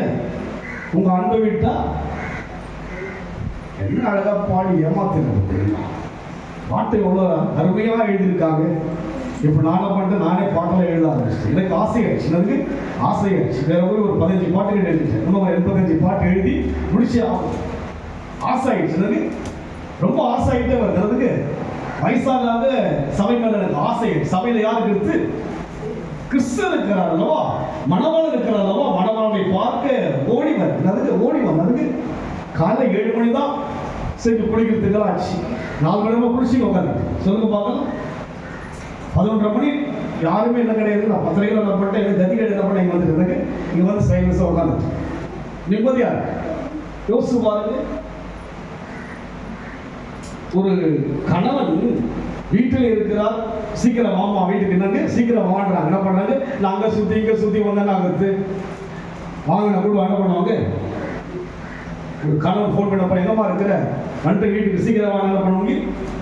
உங்க அன்பை விட்டா என்ன அழகா பாடி ஏமாத்தின பாட்டை எவ்வளோ அருமையா எழுதியிருக்காங்க. இப்போ நானே பண்ணிட்டு நானே பாட்டெல்லாம் எழுத ஆரம்பிச்சிட்டேன். எனக்கு ஆசையாயிடுச்சு. எனக்கு ஆசையாயிடுச்சு. வேற ஒரு 15 பாட்டுகள் எழுதிட்டேன். இன்னும் ஒரு 85 பாட்டு எழுதி முடிச்சு ஆகும். ஆசையாயிடுச்சு. எனக்கு ரொம்ப ஆசையாயிட்டே வருது. அதுக்கு வயசாக சபை மேல எனக்கு ஆசையாயிடுச்சு. சபையில யாருக்கு எடுத்து கிறிஸ்து இருக்கிறார் அல்லவா, மணவாளன் இருக்கிறார் அல்லவா, மணவாளனை பார்க்க ஓடி வந்ததுக்கு ஓடி வந்ததுக்கு காலை 7 மணி தான் சரி குளிக்கிறதுக்கு ஆச்சு. 4 மணி குளிச்சு உட்காந்து சொல்லுங்க பார்க்கலாம். 11:30 மணி யாருமே என்ன கிடையாது. நான் 10:30 என்ன பண்ணிட்டேன், எனக்கு கதி கிடையாது. என்ன பண்ண இங்கே வந்துட்டு இங்கே வந்து சைலன்ஸாக உட்காந்துட்டு நிம்மதியா யோசிச்சு பாருங்க. ஒரு கணவன் வீட்டில் இருக்கிறார், சீக்கிரம் மாமா வீட்டுக்கு என்னங்க சீக்கிரம் வாங்குறாங்க. என்ன பண்றாங்க? நாங்க சுத்தி இங்க சுத்தி வந்தா நாங்க வாங்கின கூட என்ன பண்ணுவாங்க? ஒரு கணவன் ஃபோன் பண்ணப்ப எங்கம்மா இருக்கிற வந்துட்டு வீட்டுக்கு சீக்கிரம் வாங்க. என்ன பண்ணுவாங்க?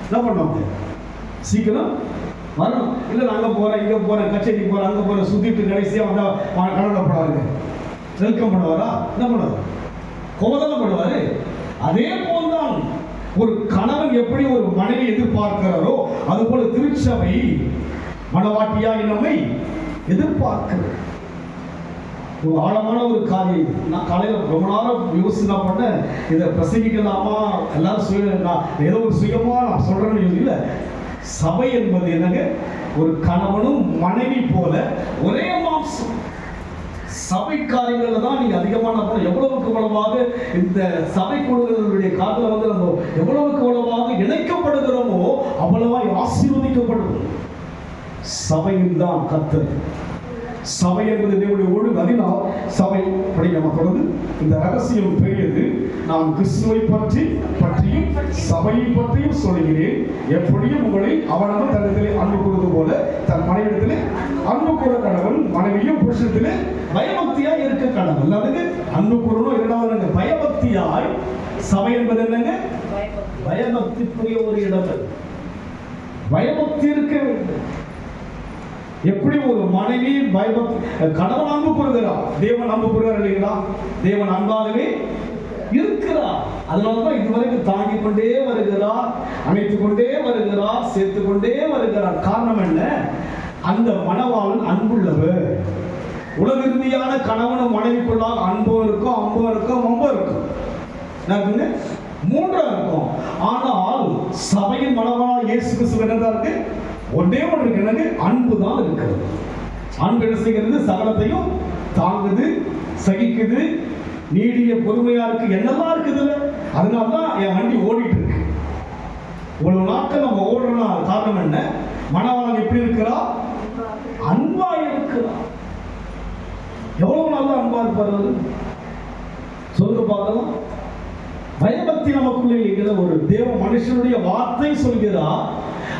என்ன பண்ணுவாங்க? சீக்கிரம் வரணும். இல்லை நான் அங்கே போகிறேன், இங்கே போகிறேன், கச்சேரிக்கு போகிறேன், அங்கே போகிறேன், சுற்றிட்டு கடைசியாக வந்தால் கணவன் பண்ணுவாங்க. வெல்கம் பண்ணுவாரா? என்ன பண்ணுவார்? கோபதான பண்ணுவார். அதே போல்தான் ஒரு கணவன் எப்படி ஒரு மனைவி எதிர்பார்க்கிறாரோ அதுபோல திருச்சபை மணவாட்டியாகி நம்மை எதிர்பார்க்கிறது. ஒரு ஆழமான ஒரு காரியம். நான் காலையில் ரொம்ப நேரம் யோசனை பண்ணேன், இதை பிரசங்கிக்கலாமா, எல்லாரும் நான் ஏதோ ஒரு சுயமா நான் சொல்றேன்னு இல்லை. சபை என்பது என்னங்க? ஒரு கணவனும் மனைவி போல ஒரே மாம்சம். சபை காரியங்கள்ல தான் நீங்க அதிகமான எவ்வளவுக்கு எவ்வளவாக இந்த சபை குழுக்களுடைய காலத்துல வந்து நம்ம எவ்வளவுக்கு எவ்வளவாக இணைக்கப்படுகிறோமோ அவ்வளவாய் ஆசீர்வதிக்கப்படுகிறோம். சபையில் தான் கர்த்தர். சபை என்பது தேவனுடைய ஒழுங்கு. அதனால் சபை படி நம்ம தொடர்ந்து இந்த ரகசியம் பெரியது. நான் கிறிஸ்துவை பற்றியும் சபையை பற்றியும் சொல்கிறேன். எப்படியும் உங்களை அவனவன் தன்னிடத்திலே அன்பு கூறுவது போல தன் மனைவிடத்திலே அன்பு கூற கணவன் மனைவியும் புருஷத்திலே பயபக்தியாய் இருக்க கடவுள். அதுக்கு அன்பு கூறணும். இரண்டாவது பயபக்தியாய். சபை என்பது என்னங்க? பயபக்திக்குரிய ஒரு இடம். பயபக்தி இருக்க வேண்டும். எப்படி ஒரு மனைவி பயபக்தி கணவன் அன்பு கூறுகிறார், தேவன் அன்பு கூறுகிறார் இல்லைங்களா? தேவன் அன்பாகவே இருக்கிறார். அதனால்தான் இதுவரைக்கும் தாங்கிக் கொண்டே வருகிறார், அணைத்துக் கொண்டே வருகிறார், சேர்த்து கொண்டே வருகிறார். காரணம் என்ன? அந்த மணவாளன் அன்புள்ளவர். உலக இறுதியான கணவனும் மனைவிக்குள்ளால் அன்பும் இருக்கும், அம்பும் இருக்கும், அம்பும் இருக்கும், மூன்றும் இருக்கும். ஆனால் சபையின் மணவாளன் இயேசு கிறிஸ்து என்னதான் இருக்கு? ஒன்றே ஒன்று இருக்கு. என்னது? அன்பு தான் இருக்கிறது. அன்பு என்ன செய்கிறது? சகலத்தையும் தாங்குது, சகிக்குது, நீடிய பொறுமையா இருக்கு, என்னெல்லாம் இருக்குதுல்ல. அதனால்தான் என் வண்டி ஓடிட்டு இருக்கு. இவ்வளவு நாட்கள் நம்ம ஓடுறோம்னா காரணம் என்ன? மணவாளன் எப்படி இருக்கிறா? அன்பா இருக்கிறா. எவ்வளவு நல்லா அன்பா இருப்பாரு. சொல்லுங்க பார்க்கலாம். பயபக்தி நமக்குள்ளே இருக்கிற ஒரு தேவ மனுஷனுடைய வார்த்தை சொல்கிறா,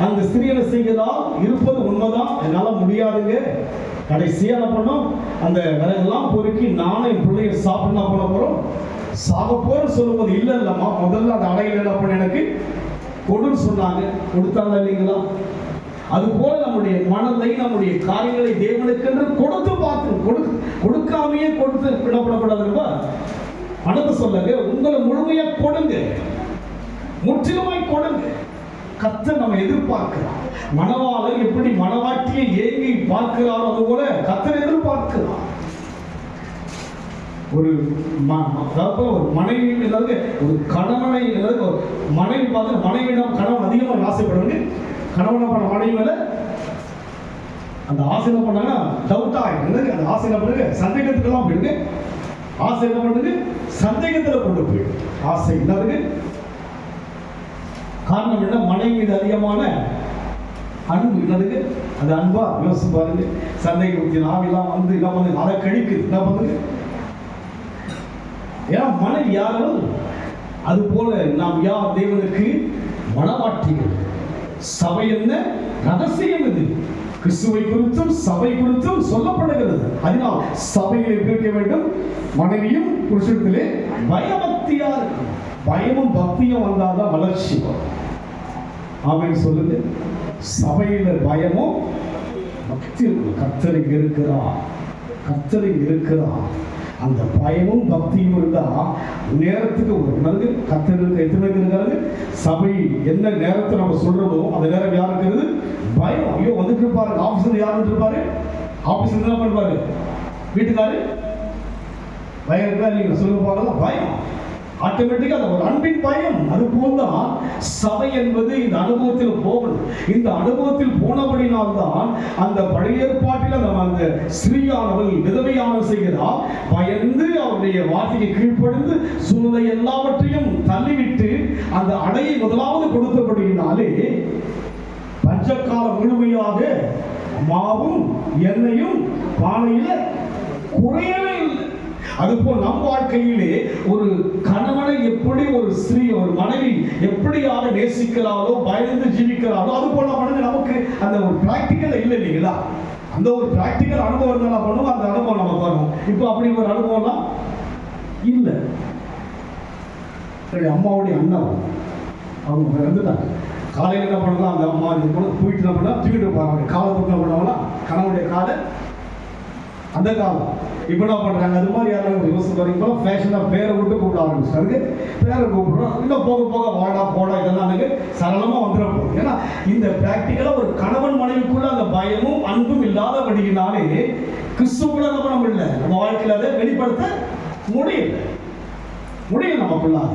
அந்த ஸ்திரீ என்ன செய்கிறாள், இருப்பது உண்மைதான், என்னால முடியாதுங்க, கடைசியா என்ன பண்ணோம், அந்த விறகெல்லாம் பொறுக்கி நானும் என் பிள்ளைய சாப்பிட்டு என்ன பண்ண போறோம், சாக போறோம் சொல்லும்போது, இல்ல இல்லம்மா முதல்ல அந்த அடையில் என்ன பண்ண எனக்கு கொடுன்னு சொன்னாங்க, கொடுத்தாங்க இல்லைங்களா? அது போல நம்முடைய மனதை, நம்முடைய காரியங்களை தேவனுக்கென்று கொடுத்து பார்த்து கொடுக்காமையே கொடுத்து விடப்படக்கூடாதுன்னா மனதை சொல்லுங்க, உங்களை முழுமையா கொடுங்க, முற்றிலுமாய் கொடுங்க. கர்த்தர் நம்ம எதிர்பார்க்கிறார். மணவாளன் எப்படி மணவாட்டியை ஏங்கி பார்க்கிறாரோ அதுபோல கர்த்தர் எதிர்பார்க்கிறார். ஒரு மனைவி ஒரு கணவனை மனைவி பார்த்து மனைவியிடம் கணவன் அதிகமாக ஆசைப்படுவாங்க. கணவனை பண்ண மனைவி மேல அந்த ஆசை என்ன பண்ணாங்கன்னா டவுட் ஆகிடுங்க. அந்த ஆசை என்ன பண்ணுங்க, சந்தேகத்துக்கெல்லாம் போயிடுங்க. ஆசை என்ன பண்ணுங்க, சந்தேகத்துல கொண்டு போயிடும். ஆசை இல்லாதுங்க. காரணம் என்ன, மனைவி மீது அதிகமான அன்பு என்னதுக்கு, அது அன்பா யோசிச்சு பாருங்க. சந்தேகத்தின் ஆவிலாம் வந்து என்ன பண்ணுங்க, அதை கழிக்குது. என்ன பண்ணுங்க, ஏன்னா மனைவி யாரும் அது போல நாம் யார் தேவனுக்கு மணவாட்டிகள். சபை என்ன ரகசியம், இது கிறிஸ்துவை குறித்தும் சபை குறித்தும் சொல்லப்படுகிறது. அதனால் சபையில் இருக்க வேண்டும் மனைவியும் புருஷத்திலே பயபக்தியா இருக்கும். பயமும் பக்தியும் வந்தாதான் வளர்ச்சி வரும். ஆமென் சொல்லுங்க. சபையில பயமும் பக்தி இருக்கும். கர்த்தர் இங்க இருக்கிறார், கர்த்தர் இங்க இருக்கிறார். அந்த பயமும் பக்தியும் இருந்தா நேரத்துக்கு ஒரு நல்லது. கர்த்தருக்கு எத்தனை இருக்கிறாரு, சபை என்ன நேரத்தை நம்ம சொல்றோமோ அந்த நேரம் யார் இருக்கிறது, பயம். ஐயோ வந்துட்டு இருப்பாரு, ஆபீஸ்ல யார் இருப்பாரு, ஆபீஸ்ல என்ன பண்ணுவாரு, வீட்டுக்காரு பயம் இருக்கா இல்லைங்க, சொல்லுங்க பார்க்கலாம். பயம் ஆட்டோமேட்டிக்கா அந்த ஒரு அன்பின் பயம். அது போல்தான் சபை என்பது இந்த அனுபவத்தில் போகணும். இந்த அனுபவத்தில் போனபடினால்தான் அந்த பழைய ஏற்பாட்டில் அந்த ஸ்ரீயானவள் விதவையானவள் செய்கிறார். பயந்து அவருடைய வார்த்தைக்கு கீழ்ப்படிந்து சூழ்நிலை எல்லாவற்றையும் தள்ளிவிட்டு அந்த அடையை முதலாவது கொடுத்தபடியினாலே பஞ்சக்காலம் முழுமையாக மாவும் எண்ணெயும் பானையில குறையவே இல்லை. அதுபோல் நம் வாழ்க்கையிலே ஒரு கணவனை எப்படி ஒரு ஸ்திரீ ஒரு மனைவி எப்படியாக நேசிக்கிறாளோ பயந்து ஜீவிக்கிறாளோ அது போல மனது நமக்கு அந்த ஒரு பிராக்டிக்கல் இல்லை இல்லைங்களா? அந்த ஒரு பிராக்டிக்கல் அனுபவம் தான் பண்ணுவோம். அந்த அனுபவம் நமக்கு வரும். இப்போ அப்படி ஒரு அனுபவம்லாம் இல்லை. அம்மாவுடைய அண்ணன் அவங்க வந்துட்டாங்க. காலையில் என்ன பண்ணலாம், அந்த அம்மா இது போல போயிட்டு என்ன பண்ணலாம், தூக்கிட்டு போறாங்க. காலை போட்டு என்ன பண்ணுவாங்களா, கணவனுடைய காலை அந்த காலம். இப்போ என்ன பண்றாங்க, அது மாதிரி யாரும் யோசிச்சு பாருங்க, ஃபேஷனா பேரை விட்டு கூப்பிட ஆரம்பிச்சிட்டாங்க. பேரை கூப்பிடுறோம், இன்னும் போக போக வாடா போடா இதெல்லாம் சரளமா வந்துட போகுது. ஏன்னா இந்த பிராக்டிக்கலா ஒரு கணவன் மனைவிக்குள்ள அந்த பயமும் அன்பும் இல்லாதபடியினாலே கிறிஸ்துவுக்குள்ள நம்ம இல்லை, நம்ம வாழ்க்கையில அதை வெளிப்படுத்த முடியல நமக்குள்ளாக.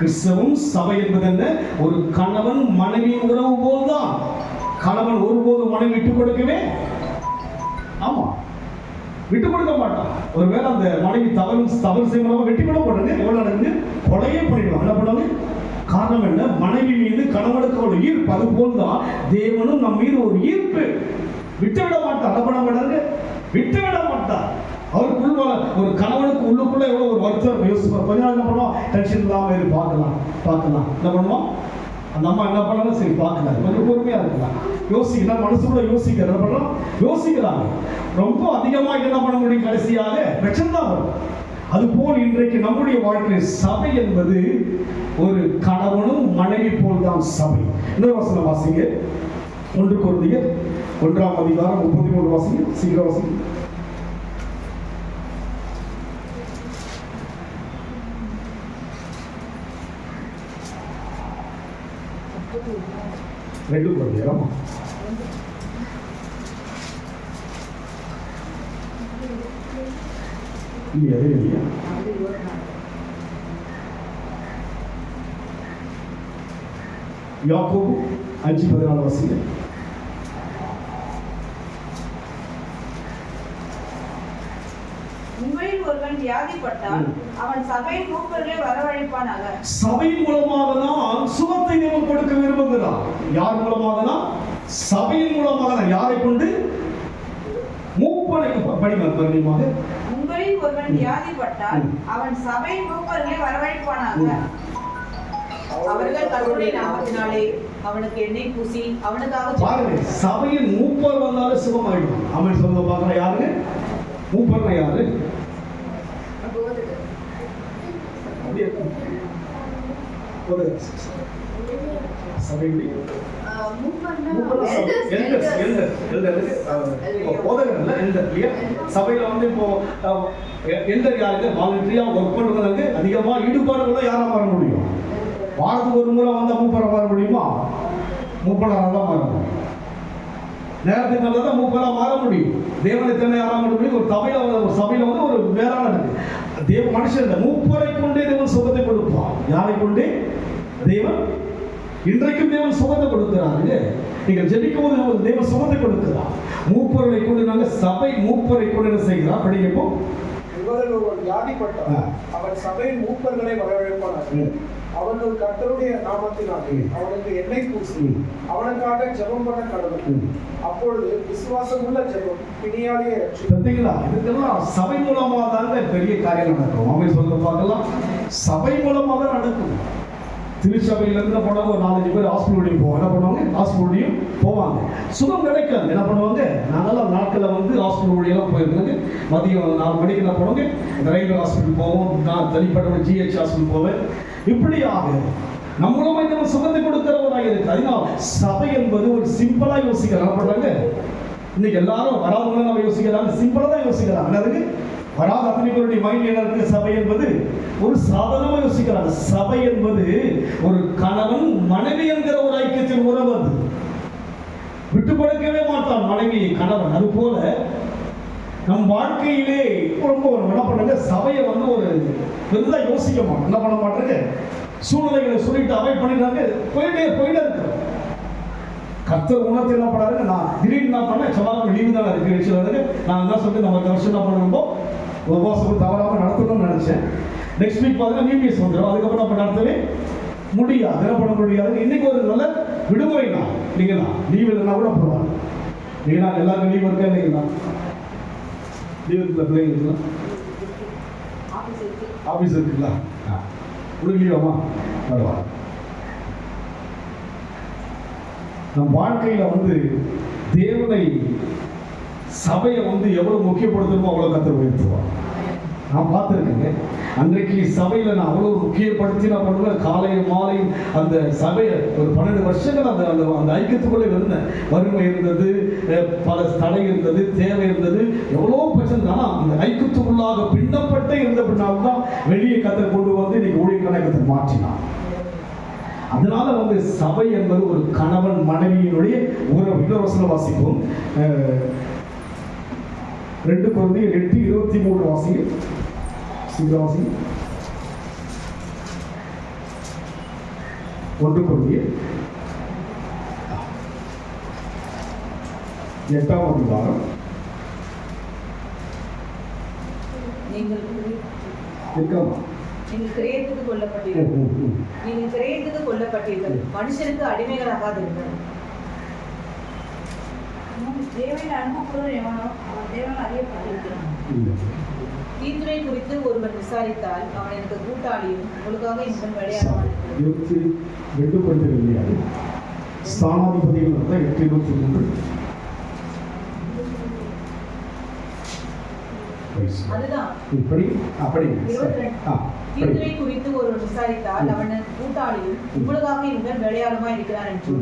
கிறிஸ்தவம் சபை என்பது என்ன, ஒரு கணவன் மனைவியின் உறவு போல்தான். கணவன் ஒருபோதும் மனைவி விட்டு கொடுக்கவே விட்டு கொடுக்க மாட்டான். ஒருவேளை அந்த மனைவி தவறு செய்யணும் வெட்டி கூட போடுறது எவ்வளவு நடக்குது, கொலையே பண்ணிடுவாங்க. என்ன பண்ணுவாங்க, காரணம் என்ன, மனைவி மீது கணவனுக்கு ஒரு ஈர்ப்பு. அது போல்தான் தேவனும் நம் மீது ஒரு ஈர்ப்பு. விட்டுவிட மாட்டார். என்ன பண்ண மாட்டாரு, விட்டுவிட மாட்டார். அவருக்குள்ள ஒரு கணவனுக்கு உள்ளுக்குள்ள எவ்வளவு ஒரு வருத்தம் யோசிப்பார். கொஞ்ச நாள் என்ன பண்ணுவோம், டென்ஷன் இல்லாம பார்க்கலாம் என்ன பண்ணுவோம், அந்த அம்மா என்ன பண்ணாலும் சரி பார்க்கலாம், கொஞ்சம் பொறுமையா இருக்கலாம், யோசிக்கலாம், மனசுக்குள்ள யோசிக்கிற என்ன பண்ணலாம், யோசிக்கிறாங்க. ரொம்ப அதிகமாக என்ன பண்ண முடியும், கடைசியாக பிரச்சனை வரும். அதுபோல் இன்றைக்கு நம்முடைய வாழ்க்கையில் சபை என்பது ஒரு கணவனும் மனைவி போல்தான் சபை. இன்னொரு வசனம் வாசிங்க, 1 கொரிந்தியர் 1ஆம் அதிகாரம் 33 வாசிங்க, சீக்கிரம் வாசிங்க. ரெண்டு கொரிந்தியர் இல்லையா, யாக்கோபு 5:14 வாசிங்க. உங்களில் ஒருவன் வியாதிப்பட்டால் அவன் சபையின் மூப்பர்களை வரவழைப்பானாக. சபையின் மூலமாக தான் சுகத்தை தேவன் கொடுக்க விரும்புகிறார். யார் மூலமாக தான், சபையின் மூலமாக தான். யாரை கொண்டு, மூப்பனை படிமாக. உங்களில் ஒருவன் வியாதிப்பட்டால் அவன் சபையின் மூப்பர்களை வரவழைப்பானாக. அவர்கள் கர்த்தருடைய நாமத்தினாலே அவனுக்கு எண்ணெய் பூசி அவனுக்காக பாருங்க, சபையின் மூப்பர் வந்தாலும் சுகமாயிடும். அவன் சொல்ல பார்க்கற யாரு மூப்பர்னா யாரு? அப்படியே ஒரு சபையுடைய சபையில வந்து இப்போ எல்டர் யாருக்கு வாலண்டரியா ஒர்க் பண்றதுக்கு அதிகமா ஈடுபாடுகளை யாரா மாற முடியும்? வாரத்துக்கு ஒரு முறை வந்தா மூப்பரை மாற முடியுமா? மூப்பராக தான் மாற முடியும். நேரத்துக்கு நல்லா தான் மூப்பரா மாற முடியும். தேவனை தன்னை யாரா மாற முடியும்? ஒரு சபையில வந்து ஒரு வேறான இருக்கு. தேவ மனுஷன் மூப்பரை கொண்டே தேவன் சுகத்தை கொடுப்பான். யாரை கொண்டே? தேவன் இன்றைக்கும் தேவன் சுகத்தை கொடுக்கிறாரு. நீங்கள் ஜெபிக்கும் போது தேவன் சுகத்தை கொடுக்கிறார். மூப்பரை கொண்டு நாங்கள் சபை மூப்பரை கொண்டு என்ன செய்கிறார்? படிக்கப்போ இவர்கள் ஒருவன் வியாதிப்பட்டால் அவன் சபையின் மூப்பர்களை வரவழைப்பானார்கள். அவர்கள் கர்த்தருடைய நாமத்தினாலே அவனுக்கு எண்ணெய் பூசி அவனுக்காக ஜெபம் பண்ண கடவுள். அப்பொழுது விசுவாசம் உள்ள ஜெபம் பிணியாளியை ரட்சிக்கும். பார்த்தீங்களா? இதுக்கெல்லாம் சபை மூலமாக தாங்க பெரிய காரியம் நடக்கும். அவங்க சொல்ல பார்க்கலாம், சபை மூலமாக தான் நடக்கும். திருச்சபையிலிருந்து போனவங்க ஒரு 4-5 பேர் ஹாஸ்பிட்டல் போவாங்க. என்ன பண்ணுவாங்க? ஹாஸ்பிட்டல் போவாங்க. சுகம் கிடைக்காது. என்ன பண்ணுவாங்க? நாங்கெல்லாம் நாட்களில் வந்து ஹாஸ்பிட்டல் வழியெல்லாம் போயிருந்தாங்க. மதியம் 4 மணிக்கு என்ன பண்ணுவாங்க? ரயில்வே ஹாஸ்பிட்டல் போவோம். நான் தனிப்பட்ட GH ஹாஸ்பிட்டல் போவேன். இப்படியாக நம்மளும் இந்த சுகத்தை கொடுக்கிறவராக இருக்கு. அதனால் சபை என்பது ஒரு சிம்பிளா யோசிக்கிறாங்க. என்ன பண்றாங்க? இன்னைக்கு எல்லாரும் வராதவங்க நம்ம யோசிக்கிறாங்க, சிம்பிளா தான் யோசிக்கிறாங்க. அதுக்கு வராத அத்தனை பேருடைய மைண்ட் என்ன இருக்கு? சபை என்பது ஒரு சாதாரணமா யோசிக்கிறாங்க. சபை என்பது ஒரு கணவன் மனைவி என்கிற ஒரு ஐக்கியத்தின் உறவு. அது விட்டு கொடுக்கவே மாட்டான் மனைவி கணவன். அது போல நம் வாழ்க்கையிலே ரொம்ப என்ன பண்ணுங்க, சபையை வந்து ஒரு பெரிதா யோசிக்க மாட்டோம். என்ன பண்ண மாட்டாங்க? சூழ்நிலைகளை சொல்லிட்டு அவாய்ட் பண்ணிடுறாங்க. போயிட்டே இருக்கு. கர்த்தர் உணர்த்து என்ன பண்ணாரு? நான் திடீர்னு என்ன பண்ணேன், செவ்வாய்க்கிழமை லீவு தான் இருக்கு. நான் என்ன சொல்லிட்டு நம்ம இந்த வருஷம் என்ன பண்ணணுமோ உபவாசம் தவறாமல் நடத்தணும்னு நினைச்சேன். நெக்ஸ்ட் வீக் பார்த்தீங்கன்னா நியூபிஎஸ் வந்துடும். அதுக்கப்புறம் நம்ம நடத்தவே முடியாது. என்ன பண்ண முடியாது? இன்னைக்கு ஒரு நல்ல விடுமுறை தான். நீங்களா லீவ் இல்லைன்னா கூட போவாங்க. நீங்களா எல்லாருக்கும் லீவ் இருக்கா? இல்லைங்களா லீவ் இருக்குல்ல பிள்ளைங்களுக்குலாம்? ஆஃபீஸ் இருக்குங்களா? உங்களுக்கு லீவாமா? பரவாயில்ல. நம் வாழ்க்கையில வந்து தேவனை சபையை வந்து எவ்வளவு முக்கியப்படுத்தணுமோ அவ்வளவு கர்த்தர் உயர்த்துவார். நான் பார்த்துருக்கேங்க. அன்றைக்கு சபையில நான் அவ்வளவு முக்கியப்படுத்தி நான் பண்ணுவேன். காலையும் மாலையும் அந்த சபையை ஒரு 12 வருஷங்கள் அந்த அந்த அந்த ஐக்கியத்துக்குள்ளே இருந்தேன். வறுமை இருந்தது, பல தடை இருந்தது, தேவை இருந்தது, எவ்வளோ பிரச்சனை. ஆனால் அந்த ஐக்கியத்துக்குள்ளாக பின்னப்பட்டே இருந்த பின்னால்தான் வெளியே கர்த்தர் கொண்டு வந்து இன்னைக்கு ஊழியக்கான கர்த்தர் மாற்றினான். அதனால வந்து சபை என்பது ஒரு கணவன் மனைவியினுடைய உறவு. இன்னொரு வசனம் வாசிப்போம். 2 கொரிந்தியர் 8:23 வாசிங்க. சிவராசி 1 கொரிந்தியர் 8ஆம் அதிகாரம் நீங்கள் இருக்கமா? நீங்கள் கிரயத்துக்கு கொல்லப்பட்டீர்கள். நீங்கள் கிரயத்துக்கு கொல்லப்பட்டீர்கள். மனுஷனுக்கு அடிமைகளாகாதீர்கள். தேவனை அன்பு கூறும் எவனோ அவன் தேவன் அறியப்பட்டிருக்கிறான். தீத்துரை குறித்து ஒருவன் விசாரித்தால் அவன் எனக்கு கூட்டாளியும் உங்களுக்காக இன்பன் விளையாடுவான். 22 படித்திருக்கிறார். ஸ்தானாதிபதிகள் 8:23. அதுதான் இப்படி அப்படி தீத்துரை குறித்து ஒருவன் விசாரித்தால் அவன் கூட்டாளியும் உங்களுக்காக இன்பன் விளையாடுமா இருக்கிறான் என்று.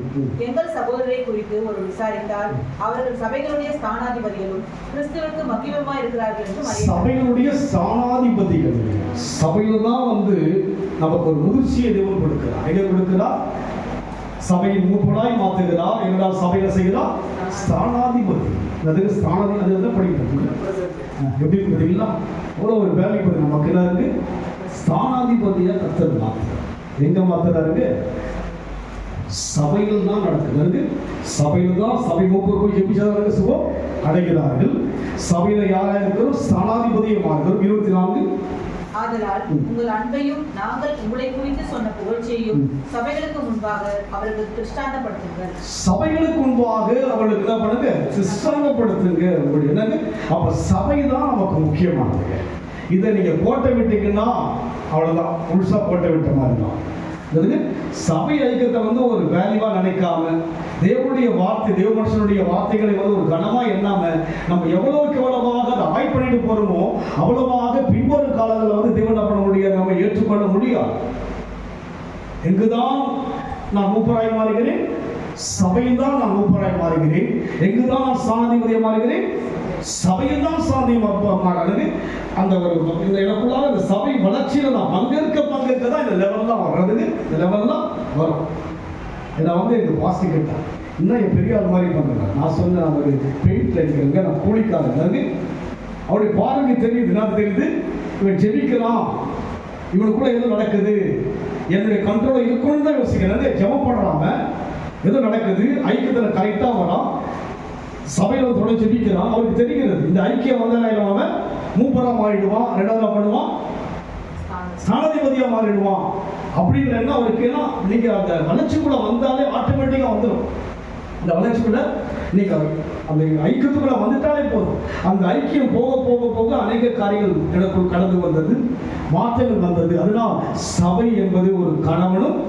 எங்கள் சகோதரரை குறித்து ஒரு விசாரித்தால் அவர்கள் சபைகளுடைய ஸ்தானாதிபதிகளும் கிறிஸ்துவுக்கு மகிமையா இருக்கிறார்கள் என்று. சபைகளுடைய ஸ்தானாதிபதிகள் சபையில தான் வந்து நமக்கு ஒரு முதிர்ச்சியை தேவன் கொடுக்கிறார். எங்க கொடுக்கிறார்? சபையின் மூப்பராய் மாற்றுகிறார். எங்களால் சபையில செய்கிறார் ஸ்தானாதிபதி. அதுக்கு ஸ்தானாதிபதி அது வந்து படிக்கிறது எப்படி பார்த்தீங்களா? அவ்வளோ ஒரு வேலைக்கு நமக்கு என்ன இருக்கு? ஸ்தானாதிபதியா கர்த்தர் மாற்றுறார். எங்க மாற்றுறாருங்க? சபையில் தான் நடக்குது. சபையில் தான் சபை மூப்பர் போய் ஜெபிச்சார்கள் சுகம் அடைகிறார்கள். சபையில யாரா இருக்கிறோம்? ஸ்தானாதிபதியை மாறுகிறோம். 24. ஆதலால் உங்கள் அன்பையும் நாங்கள் உங்களை குறித்து சொன்ன புகழ்ச்சியையும் சபைகளுக்கு முன்பாக அவர்களுக்கு திருஷ்டாந்தப்படுத்துங்கள். சபைகளுக்கு முன்பாக அவர்களுக்கு என்ன பண்ணுங்க? திருஷ்டாந்தப்படுத்துங்க. என்னங்க? அப்ப சபை தான் நமக்கு முக்கியமானது. இதை நீங்க கோட்டை விட்டீங்கன்னா அவ்வளவுதான், முழுசா கோட்டை விட்ட மாதிரி தான். அதாவது சபை ஐக்கியத்தை வந்து ஒரு வேல்யூவா நினைக்காம, தேவனுடைய வார்த்தை, தேவ மனுஷனுடைய வார்த்தைகளை வந்து ஒரு கனமா எண்ணாம, நம்ம எவ்வளவுக்கு எவ்வளவாக அதை ஆய்வு பண்ணிட்டு போறோமோ அவ்வளவாக பின்வரும் காலங்களில் வந்து தேவன் நம்மளுடைய நம்ம ஏற்றுக்கொள்ள முடியாது. எங்குதான் நான் மூப்பராய் மாறுகிறேன், சபையில் தான் நான் மூப்பராய் மாறுகிறேன். எங்குதான் நான் சாதிபதியை மாறுகிறேன், சபையில் தான் சாதியமாகிறது. அந்த இந்த எனக்குள்ளாக இந்த சபை வளர்ச்சியில நான் பங்கேற்க தான் இந்த லெவல்லாம் வர்றதுக்கு, இந்த லெவல்லாம் வரும். இதை வந்து எங்கள் பாஸ்டி கேட்டான், இன்னும் என் பெரிய ஆள் மாதிரி பண்ணுறேன். நான் சொன்னேன், நான் ஒரு பெயிண்ட்ல இருக்கிறேங்க, நான் கூலிக்காரங்க. அவருடைய பார்வைக்கு தெரியுது, நான் தெரியுது இவன் ஜெபிக்கிறான், இவனுக்குள்ள எதுவும் நடக்குது, என்னுடைய கண்ட்ரோல இருக்குன்னு தான் யோசிக்கிறேன். ஜெபம் பண்ணுறாம எது நடக்குது, ஐக்கியத்தில் கரெக்டாக வரான், சபையில் தொடர்ந்து ஜெபிக்கிறான். அவருக்கு தெரிகிறது இந்த ஐக்கியம் வந்தாலும் அவன் மூப்பரா மாறிடுவான், ரெண்டாவது பண்ணுவான், ஸ்தானாதிபதியா மாறிடுவான் அப்படின்னு என்ன அவருக்கு. ஏன்னா நீங்க அந்த வளர்ச்சிக்குள்ள வந்தாலே ஆட்டோமேட்டிக்கா வந்துடும். அந்த வளர்ச்சிக்குள்ள நீங்க அந்த ஐக்கியத்துக்குள்ள வந்துட்டாலே போதும். அந்த ஐக்கியம் போக போக போக அநேக காரியங்கள் எனக்குள் கடந்து வந்தது, மாற்றங்கள் வந்தது. அதனால் சபை என்பது ஒரு கணவனும்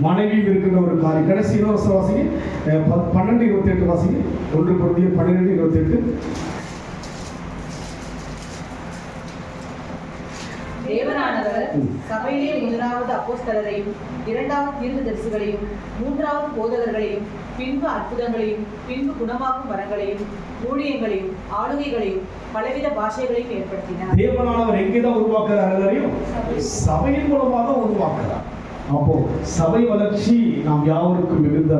மனைவியும் இருக்கின்ற ஒரு காரியம். கடைசி இன்னொரு வாசிங்க, 12:28 வாசிங்க. 1 Corinthians 12:28. தேவனானவர் சபையிலே முதலாவது அப்போஸ்தலரையும், இரண்டாவது தீர்க்கதரிசிகளையும், மூன்றாவது போதகர்களையும், பின்பு அற்புதங்களையும், பின்பு குணமாக்கும் வரங்களையும், ஊழியங்களையும், ஆளுகைகளையும், பலவித பாஷைகளையும் ஏற்படுத்தினார். தேவனானவர் எங்கேதான் உருவாக்குறார்? எல்லாரையும் சபையின் மூலமாக உருவாக்குறார். அப்போ சபை வளர்ச்சி நாம் யாவருக்கும் மிகுந்த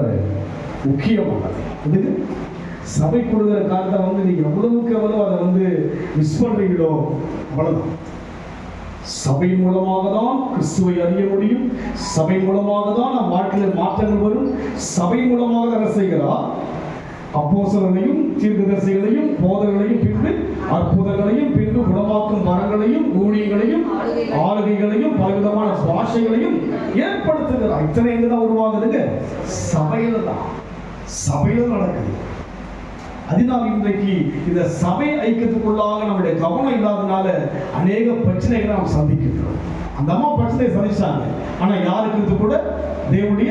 முக்கியமானது. இதுக்கு சபை கொடுக்கிற காலத்தை வந்து நீங்க எவ்வளவுக்கு எவ்வளவு அதை வந்து மிஸ் பண்றீங்களோ அவ்வளவுதான். சபை மூலமாக தான் கிறிஸ்துவை அறிய முடியும். சபை மூலமாக தான் நம் வாழ்க்கையில் மாற்றங்கள் வரும். சபை மூலமாக என்ன செய்கிறார்? அப்போஸ்தலரையும், தீர்க்கதரிசிகளையும், போதகர்களையும், பின்பு அற்புதங்களையும், பின்பு குணமாக்கும் வரங்களையும், ஊழியங்களையும், ஆளுகைகளையும், பலவிதமான பாஷைகளையும் ஏற்படுத்துகிறார். இத்தனை எங்கதான் உருவாகுதுங்க? சபையில தான், சபையில நடக்குது. அதனால் இன்றைக்கு இந்த சபை ஐக்கியத்துக்குள்ளாக நம்முடைய கவனம் இல்லாதனால அநேக பிரச்சனைகளை நாம் சந்திக்கின்றோம். அந்த அம்மா பிரச்சனையை சந்திச்சாங்க, ஆனா யாருக்கு இது கூட தேவனுடைய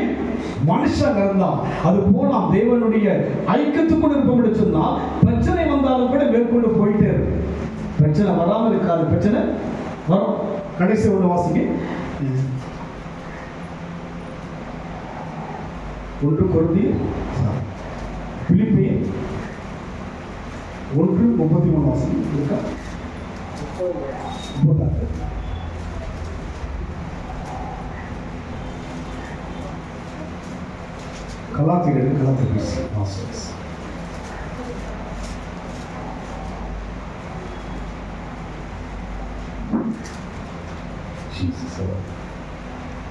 மனுஷன் இருந்தான். அது போல நாம் தேவனுடைய ஐக்கியத்துக்குள் இருப்போம் சொன்னா பிரச்சனை வந்தாலும் கூட மேற்கொண்டு போயிட்டே இருக்கு. பிரச்சனை வராமல் இருக்காது, பிரச்சனை வரும். கடைசி ஒன்று வாசிங்க, 1 Corinthians பிலிப்பியர் 1:33 வாசிங்க. இருக்கா? 36. கலாத்தியர் மாஸ்டர்ஸ்.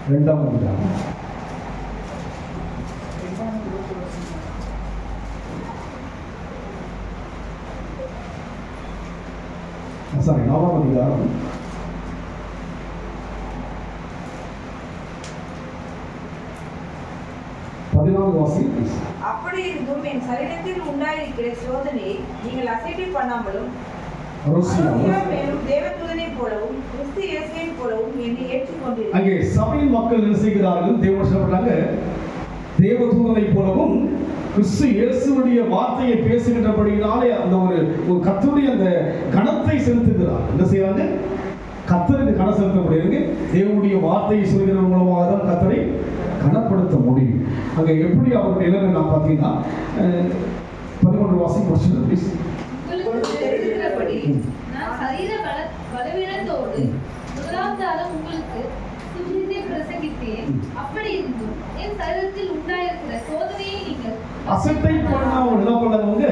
இரண்டாம் அதிகாரம் 4ஆம் அதிகாரம் 14 வாசிங்க. அப்படி இருந்தும் என் சரீரத்தில் உண்டாயிருக்கிற சோதனையை நீங்கள் அசைட்டி பண்ணாமலும், மேலும் தேவதூதனை போலவும் கிறிஸ்து இயேசுவை போலவும் என்னை ஏற்றுக்கொண்டீர்கள். அங்கே சபையின் மக்கள் என்ன செய்கிறார்கள்? தேவன் சொல்றாங்க, தேவதூதனை போலவும் கிறிஸ்து இயேசுவுடைய வார்த்தையை பேசுகின்றபடியினாலே அந்த ஒரு கர்த்தருடைய அந்த கணத்தை செலுத்துகிறார். என்ன செய்யறாங்க? கர்த்தருக்கு கணம் செலுத்த முடியாது. தேவனுடைய வார்த்தையை சொல்கிற மூலமாக தான் கர்த்தரை கனப்படுத்த முடியும். அங்கே எப்படி அவருடைய நிலைமை நான் பார்த்தீங்கன்னா 11 வாசிங்க. உங்களுக்கு தெரிந்திருக்கிறபடி நான் சரீர பலவீனத்தோடு முதலாவதாக உங்களுக்கு சுவிசேஷத்தை பிரசங்கித்தேன். அப்படி இருந்தும் என் சரீரத்தில் உண்டாயிருக்கிற சோதனையை நீங்கள் அசட்டை பண்ணாமல் என்ன பண்ணவங்க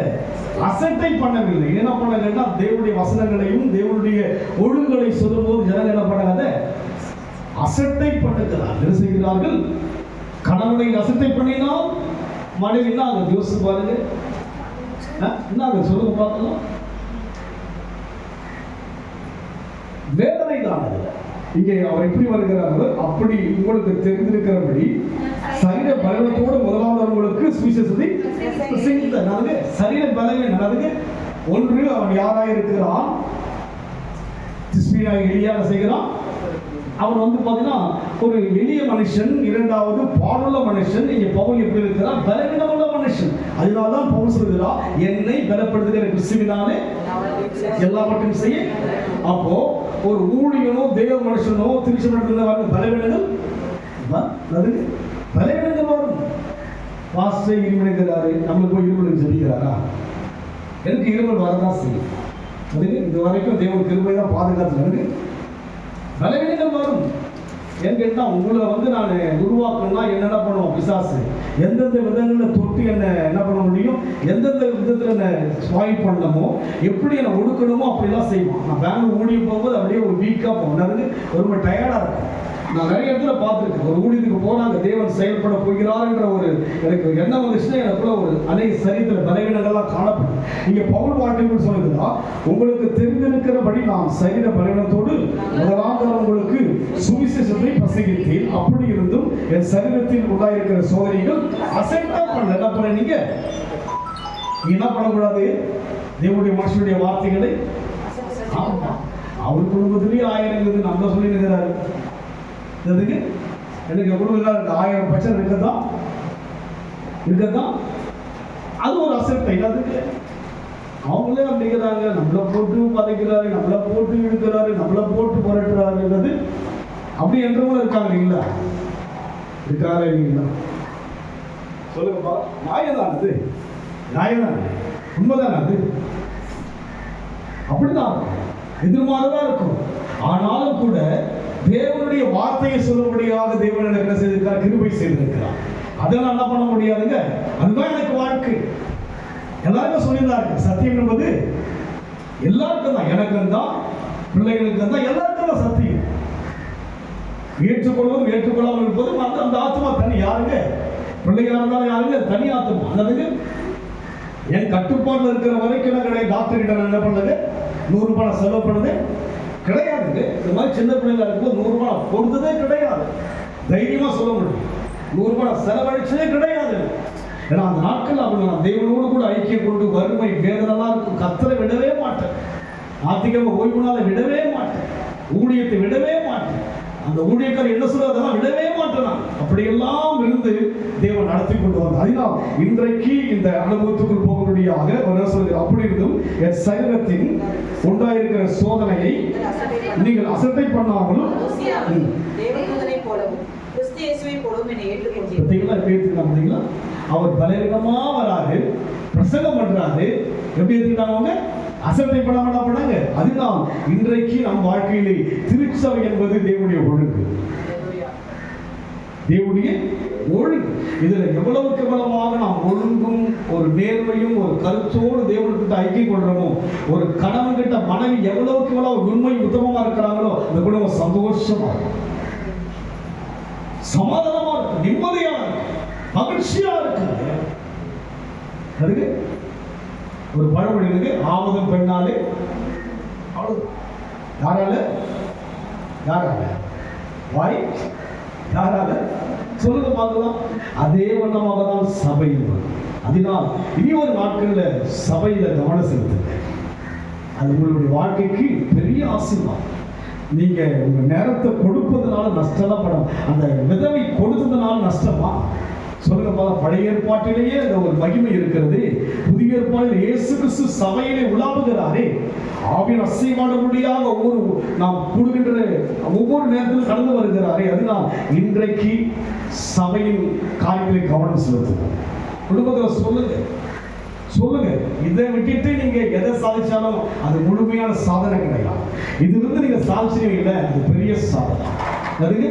அசட்டை பண்ணவில்லை. என்ன பண்ணாங்கன்னா தேவனுடைய வசனங்களையும் தேவனுடைய ஒழுங்குகளை சொல்லும்போது ஜனங்கள் என்ன பண்ணாங்க? அசட்டை பண்ணுகிறார். என்ன செய்கிறார்கள்? கணவனை அசட்டை பண்ணினால் மனைவினா அதை யோசிச்சு பாருங்க. என்ன அதை சொல்லுங்க பார்க்கலாம். வேதனை தான். இங்கே அவர் எப்படி வருகிறார்கள்? அப்படி உங்களுக்கு தெரிந்திருக்கிறபடி சரீர பலவீனத்தோடு முதலாவது உங்களுக்கு சுவிசேஷத்தை சரீர பலவீனம் நடந்துங்க. ஒன்று, அவன் யாராக இருக்கிறான்? திஸ்பியனாகிய எலியா என்ன செய்கிறான்? அவன் வந்து பார்த்தீங்கன்னா ஒரு எளிய மனுஷன், இரண்டாவது பாடுள்ள மனுஷன். இங்கே பவுல் எப்படி இருக்கிறான்? பலவீனமுள்ள மனுஷன். அதனால்தான் பவுல் சொல்கிறார், என்னை பலப்படுத்துகிற கிறிஸ்துவினாலே எல்லாவற்றையும் செய்ய. அப்போ ஒரு ஊழியனோ தேவ மனுஷனோ திருச்சபையில் வர பலவீனங்கள் வரும். பாஸ்டர் இருமலுங்கிறாரு, நம்மளுக்கு போய் இருமலுக்கு சொல்லிக்கிறாரா? எனக்கு இருமல் வரதான் செய்யும். அதுக்கு இது வரைக்கும் தேவன் கிருபை தான் பாதுகாத்து பலவீனங்கள் வரும். ஏன்னு கேட்டால் உங்களை வந்து நான் உருவாக்கணும்னா என்னென்ன பண்ணுவோம்? பிசாசு எந்தெந்த விதங்களில் தொட்டு என்ன பண்ண முடியும், எந்தெந்த விதத்தில் என்ன ஸ்வாய்ப் பண்ணணுமோ, எப்படி என்னை ஒடுக்கணுமோ அப்படிலாம் செய்வோம். நான் பேங்க் ஊழியம் போகும்போது அப்படியே ஒரு வீக்காக போனது, ஒரு டயர்டாக இருக்கும். நான் நிறைய இடத்துல பார்த்துருக்கேன். ஒரு ஊழியத்துக்கு போனாங்க, தேவன் செயல்பட போகிறார் என்ற ஒரு எனக்கு எண்ணம் வந்துச்சுன்னா எனக்குள்ள ஒரு அநேக சரீரத்தில் பலவீனங்கள்லாம் காணப்படும். நீங்கள் பவுல் வாழ்க்கை சொல்லுகிறா, உங்களுக்கு தெரிந்திருக்கிறபடி நான் சரீர பலவீனத்தோடு முதலாவது உங்களுக்கு சுவிசேஷத்தை பிரசங்கித்தேன். அப்படி இருந்தும் என் சரீரத்தில் உண்டாயிருக்கிற சோதனைகள் அசைட்டா பண்ண என்ன பண்ண நீங்க என்ன பண்ணக்கூடாது? தேவனுடைய மனுஷனுடைய வார்த்தைகளை அவர் குடும்பத்திலேயே 1000 நம்ம சொல்லி நிற்கிறாரு. எதுக்கு எனக்கு எவ்வளவு 1000 பட்சம் இருக்கதான் அது ஒரு அசெப்ட். அதுக்கு அவங்களே அப்படிங்கிறாங்க, நம்மளை போட்டு பதைக்கிறாரு, நம்மளை போட்டு இழுக்கிறாரு, நம்மளை போட்டு புரட்டுறாருங்கிறது அப்படி என்றவங்களும் இருக்காங்க இல்லைங்களா? இருக்காங்க இல்லைங்களா? சொல்லுங்கப்பா. நியாயம்தான் அது, நியாயம்தான், உண்மைதான் அது. அப்படிதான் எதிர்மாறதான் இருக்கும். ஆனாலும் கூட தேவனுடைய வார்த்தையை சொல்லும்படியாக தேவன் எனக்கு என்ன செய்திருக்கிறார்? கிருபை செய்திருக்கிறார். அதெல்லாம் என்ன பண்ண முடியாதுங்க. அதுதான் எனக்கு வாழ்க்கை. எல்லாருக்கும் சொல்லியிருந்தாரு, சத்தியம் என்பது எல்லாருக்கும் தான், எனக்கு தான், பிள்ளைகளுக்கு தான், எல்லாருக்கும் தான் சத்தியம். ஏற்றுக்கொள்வதும் ஏற்றுக்கொள்ளாமல் இருப்பதும் அந்த ஆத்மா தனி. யாருங்க? பிள்ளையா இருந்தாலும் யாருங்க? தனி ஆத்மா. அதாவது என் கட்டுப்பாட்டில் இருக்கிற வரைக்கும் கிடையாது. டாக்டர் கிட்ட நான் என்ன பண்ணது? 100 ரூபாய் செலவு பண்ணது கிடையாதுங்க. இந்த மாதிரி சின்ன பிள்ளைங்க இருக்கும்போது 100 ரூபாய் கொடுத்ததே கிடையாது. தைரியமா சொல்ல முடியும். 100 ரூபாய் செலவழிச்சதே கிடையாது. ஏன்னா அந்த நாட்கள் அப்படி நான் தெய்வனோடு கூட ஐக்கியம் கொண்டு வறுமை வேதனைலாம் இருக்கும். கர்த்தரை விடவே மாட்டேன். ஆத்திகமாக ஓய்வுனால விடவே மாட்டேன். ஊழியத்தை விடவே மாட்டேன். அந்த ஊழியக்காரர் என்ன சொல்ல அதெல்லாம் விடவே மாட்டேன். அப்படியெல்லாம் இருந்து தேவன் நடத்தி கொண்டு வந்தார். அதனால் இன்றைக்கு இந்த அனுபவத்துக்குள் போக முடியாக என்ன சொல்கிறார்? அப்படி இருந்தும் என் சரீரத்தின் உண்டாயிருக்கிற சோதனையை நீங்கள் அசட்டை பண்ணாமலும் தேவதூதனை போலவும் கிறிஸ்து இயேசுவை போலவும் என்னை ஏற்றுக்கொண்டீர்களா? அவர் பலவீனமா வராரு, பிரசங்கம் பண்றாரு. எப்படி ஏற்றுக்கிட்டாங்க? அசட்டை பண்ணாம என்ன பண்ணாங்க? அதுதான் இன்றைக்கு நம் வாழ்க்கையிலே திருச்சபை என்பது தேவனுடைய ஒழுங்கு. தேவனுடைய ஒழுங்கு. இதுல எவ்வளவுக்கு எவ்வளவாக நாம் ஒழுங்கும் ஒரு நேர்மையும் ஒரு கருத்தோடு தேவனுக்கிட்ட ஐக்கியம் கொள்றோமோ, ஒரு கணவன் கிட்ட மனைவி எவ்வளவுக்கு எவ்வளவு உண்மை உத்தமமா இருக்கிறாங்களோ அந்த குடும்பம் சந்தோஷமா இருக்கும், சமாதானமா இருக்கும், நிம்மதியா இருக்கும், மகிழ்ச்சியா இருக்கு. அதுக்கு ஒரு பழமொழி இருக்கு, ஆவதும் பெண்ணாலே அவ்வளவு. யாரால வாய் யாரால சொல்லுங்க பார்க்கலாம். அதே வண்ணமாக தான் சபை. அதனால் இனி ஒரு நாட்கள்ல சபையில கவனம் செலுத்துங்க. அது உங்களுடைய வாழ்க்கைக்கு பெரிய ஆசீர்வாதம். நீங்க உங்க நேரத்தை கொடுப்பதனால நஷ்டம் படம், அந்த விதவை கொடுத்ததுனால நஷ்டமா? சொல்லுங்க பாருங்க. பழைய ஏற்பாட்டிலேயே ஒரு மகிமை இருக்கிறது. புதிய ஏற்பாட்டில் இயேசு கிறிஸ்து சபையிலே உலாவுகிறாரே, ஆவியின் அசைவாடும்படியாக நாம் கூடுகின்ற ஒவ்வொரு நேரத்திலும் கடந்து வருகிறாரே. அதனால் இன்றைக்கு சபையின் காரியங்களை கவனம் செலுத்துவோம். குடும்பத்தில் சொல்லுங்க. இதை விட்டுட்டு நீங்க எதை சாதிச்சாலும் அது முழுமையான சாதனை கிடையாது. இதிலிருந்து நீங்க சாதிச்சீங்க, அது பெரிய சாதனை. அதுக்கு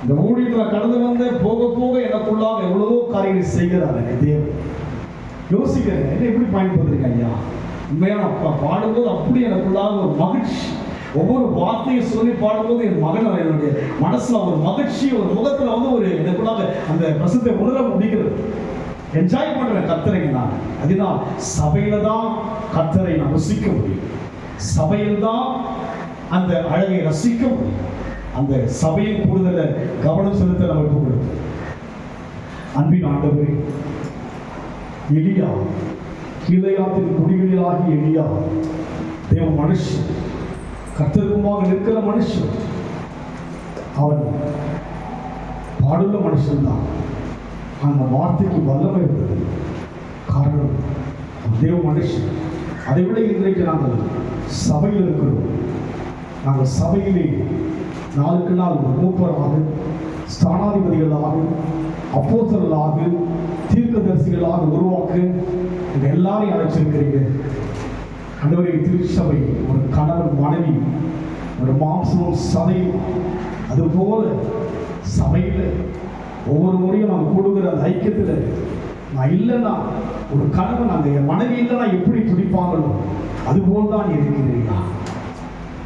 இந்த ஊழியத்தில் கடந்து வந்த போக போக எனக்குள்ளாக எவ்வளவோ காரியங்கள் செய்கிறாரு தேவன். யோசிக்கிறேன், என்ன எப்படி பயன்படுத்திருக்க ஐயா? உண்மையான பாடும்போது அப்படி எனக்குள்ளாக ஒரு மகிழ்ச்சி. ஒவ்வொரு வார்த்தையை சொல்லி பாடும்போது என் மகன் என்னுடைய மனசுல ஒரு மகிழ்ச்சி, ஒரு முகத்துல வந்து ஒரு எனக்குள்ளாக அந்த பிரசத்தை உணர முடிகிறது. என்ஜாய் பண்றேன் கர்த்தரை நான். அதனால் சபையில தான் கர்த்தரை நான் ரசிக்க முடியும். சபையில் தான் அந்த அழகை ரசிக்க முடியும். அந்த சபையின் கூடுதல கவனம் செலுத்த நமக்கு கொடுத்து அன்பின் ஆண்டவரே, எலியா கீலேயாத்தின் குடிகளிலாகி எலியா தேவ மனுஷன் கர்த்தருக்குமாக நிற்கிற மனுஷன் அவன் பாடுள்ள மனுஷன்தான். அந்த வார்த்தைக்கு வல்லமை இருந்தது. காரணம் தேவ மனுஷன். அதை விட இன்றைக்கு நாங்கள் சபையில் இருக்கிறோம். நாங்கள் சபையிலே நாளுக்கு நாள் மூப்பராக, ஸ்தானாதிபதிகளாக, அப்போஸ்தலர்களாக, தீர்க்கதரிசிகளாக உருவாக்க இந்த எல்லாரையும் அழைச்சிருக்கிறீங்க. ஆண்டவரே, திருச்சபை ஒரு கணவன் மனைவி, ஒரு மாம்சமும் சபையும், அதுபோல சபையில் ஒவ்வொரு முறையும் நாம் கூடுகிற அந்த ஐக்கியத்தில் நான் இல்லைன்னா, ஒரு கணவன் அந்த என் மனைவி இல்லைன்னா எப்படி துடிப்பாங்களோ அதுபோல் தான் இருக்கிறீர்களா?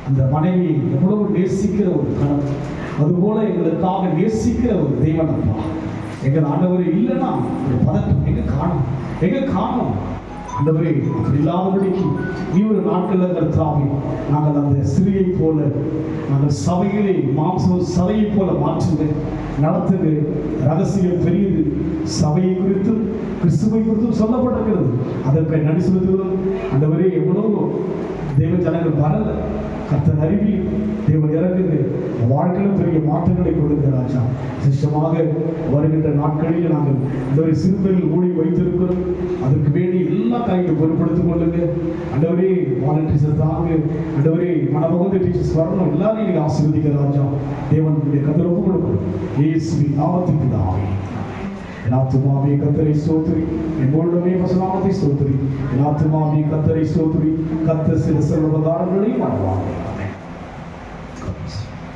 அந்த மனைவியை எவ்வளவு நேசிக்கிற ஒரு கணவன், அதுபோல எங்களுக்காக நேசிக்கிற ஒரு தெய்வன் அப்பா. எங்கள் ஆண்டவரே இல்லைன்னா ஒரு பதட்டம் எங்க காணும் ஆண்டவரே. அப்படி இல்லாதபடிக்கு நீ ஒரு நாட்களில் கர்த்தாவே நாங்கள் அந்த சிறியை போல நாங்கள் சபையிலே மாம்சம் சபையை போல மாற்றுங்க, நடத்துங்க. ரகசியம் பெரியது. சபையை குறித்தும் கிறிஸ்துவை குறித்தும் சொல்லப்பட்டிருக்கிறது. அதற்கு நன்றி செலுத்துகிறோம் ஆண்டவரே. எவ்வளவு தேவ ஜனங்கள் வரல, கர்த்தர் அறிவி தேவன் இறங்குங்க, வாழ்க்கையிலும் பெரிய மாற்றங்களை கொடுங்க ராஜா. சிஷ்டமாக வருகின்ற நாட்களில் நாங்கள் ஆண்டவரை சிறுத்தையில் ஊழி வைத்திருக்கிறோம். அதற்கு வேண்டி எல்லா காரியங்களும் பொருட்படுத்திக் கொள்ளுங்க ஆண்டவரே. வாலண்டியர்ஸ் தாங்க ஆண்டவரே. மனமகந்த டீச்சர்ஸ் வரணும். எல்லாரையும் நீங்கள் ஆசீர்வதிக்க ராஜா. தேவனுடைய கர்த்தர் ஒப்புக் கொடுக்கணும். இயேசுவின் நாமத்தில் பிதாவே. என் ஆத்துமாவே கர்த்தரை ஸ்தோத்திரி, என் முழுமே நாமத்தை ஸ்தோத்திரி. என் ஆத்துமாவே கர்த்தரை ஸ்தோத்திரி. கர்த்தர் சில சர்வதாரங்களையும் வாழ்வாங்க.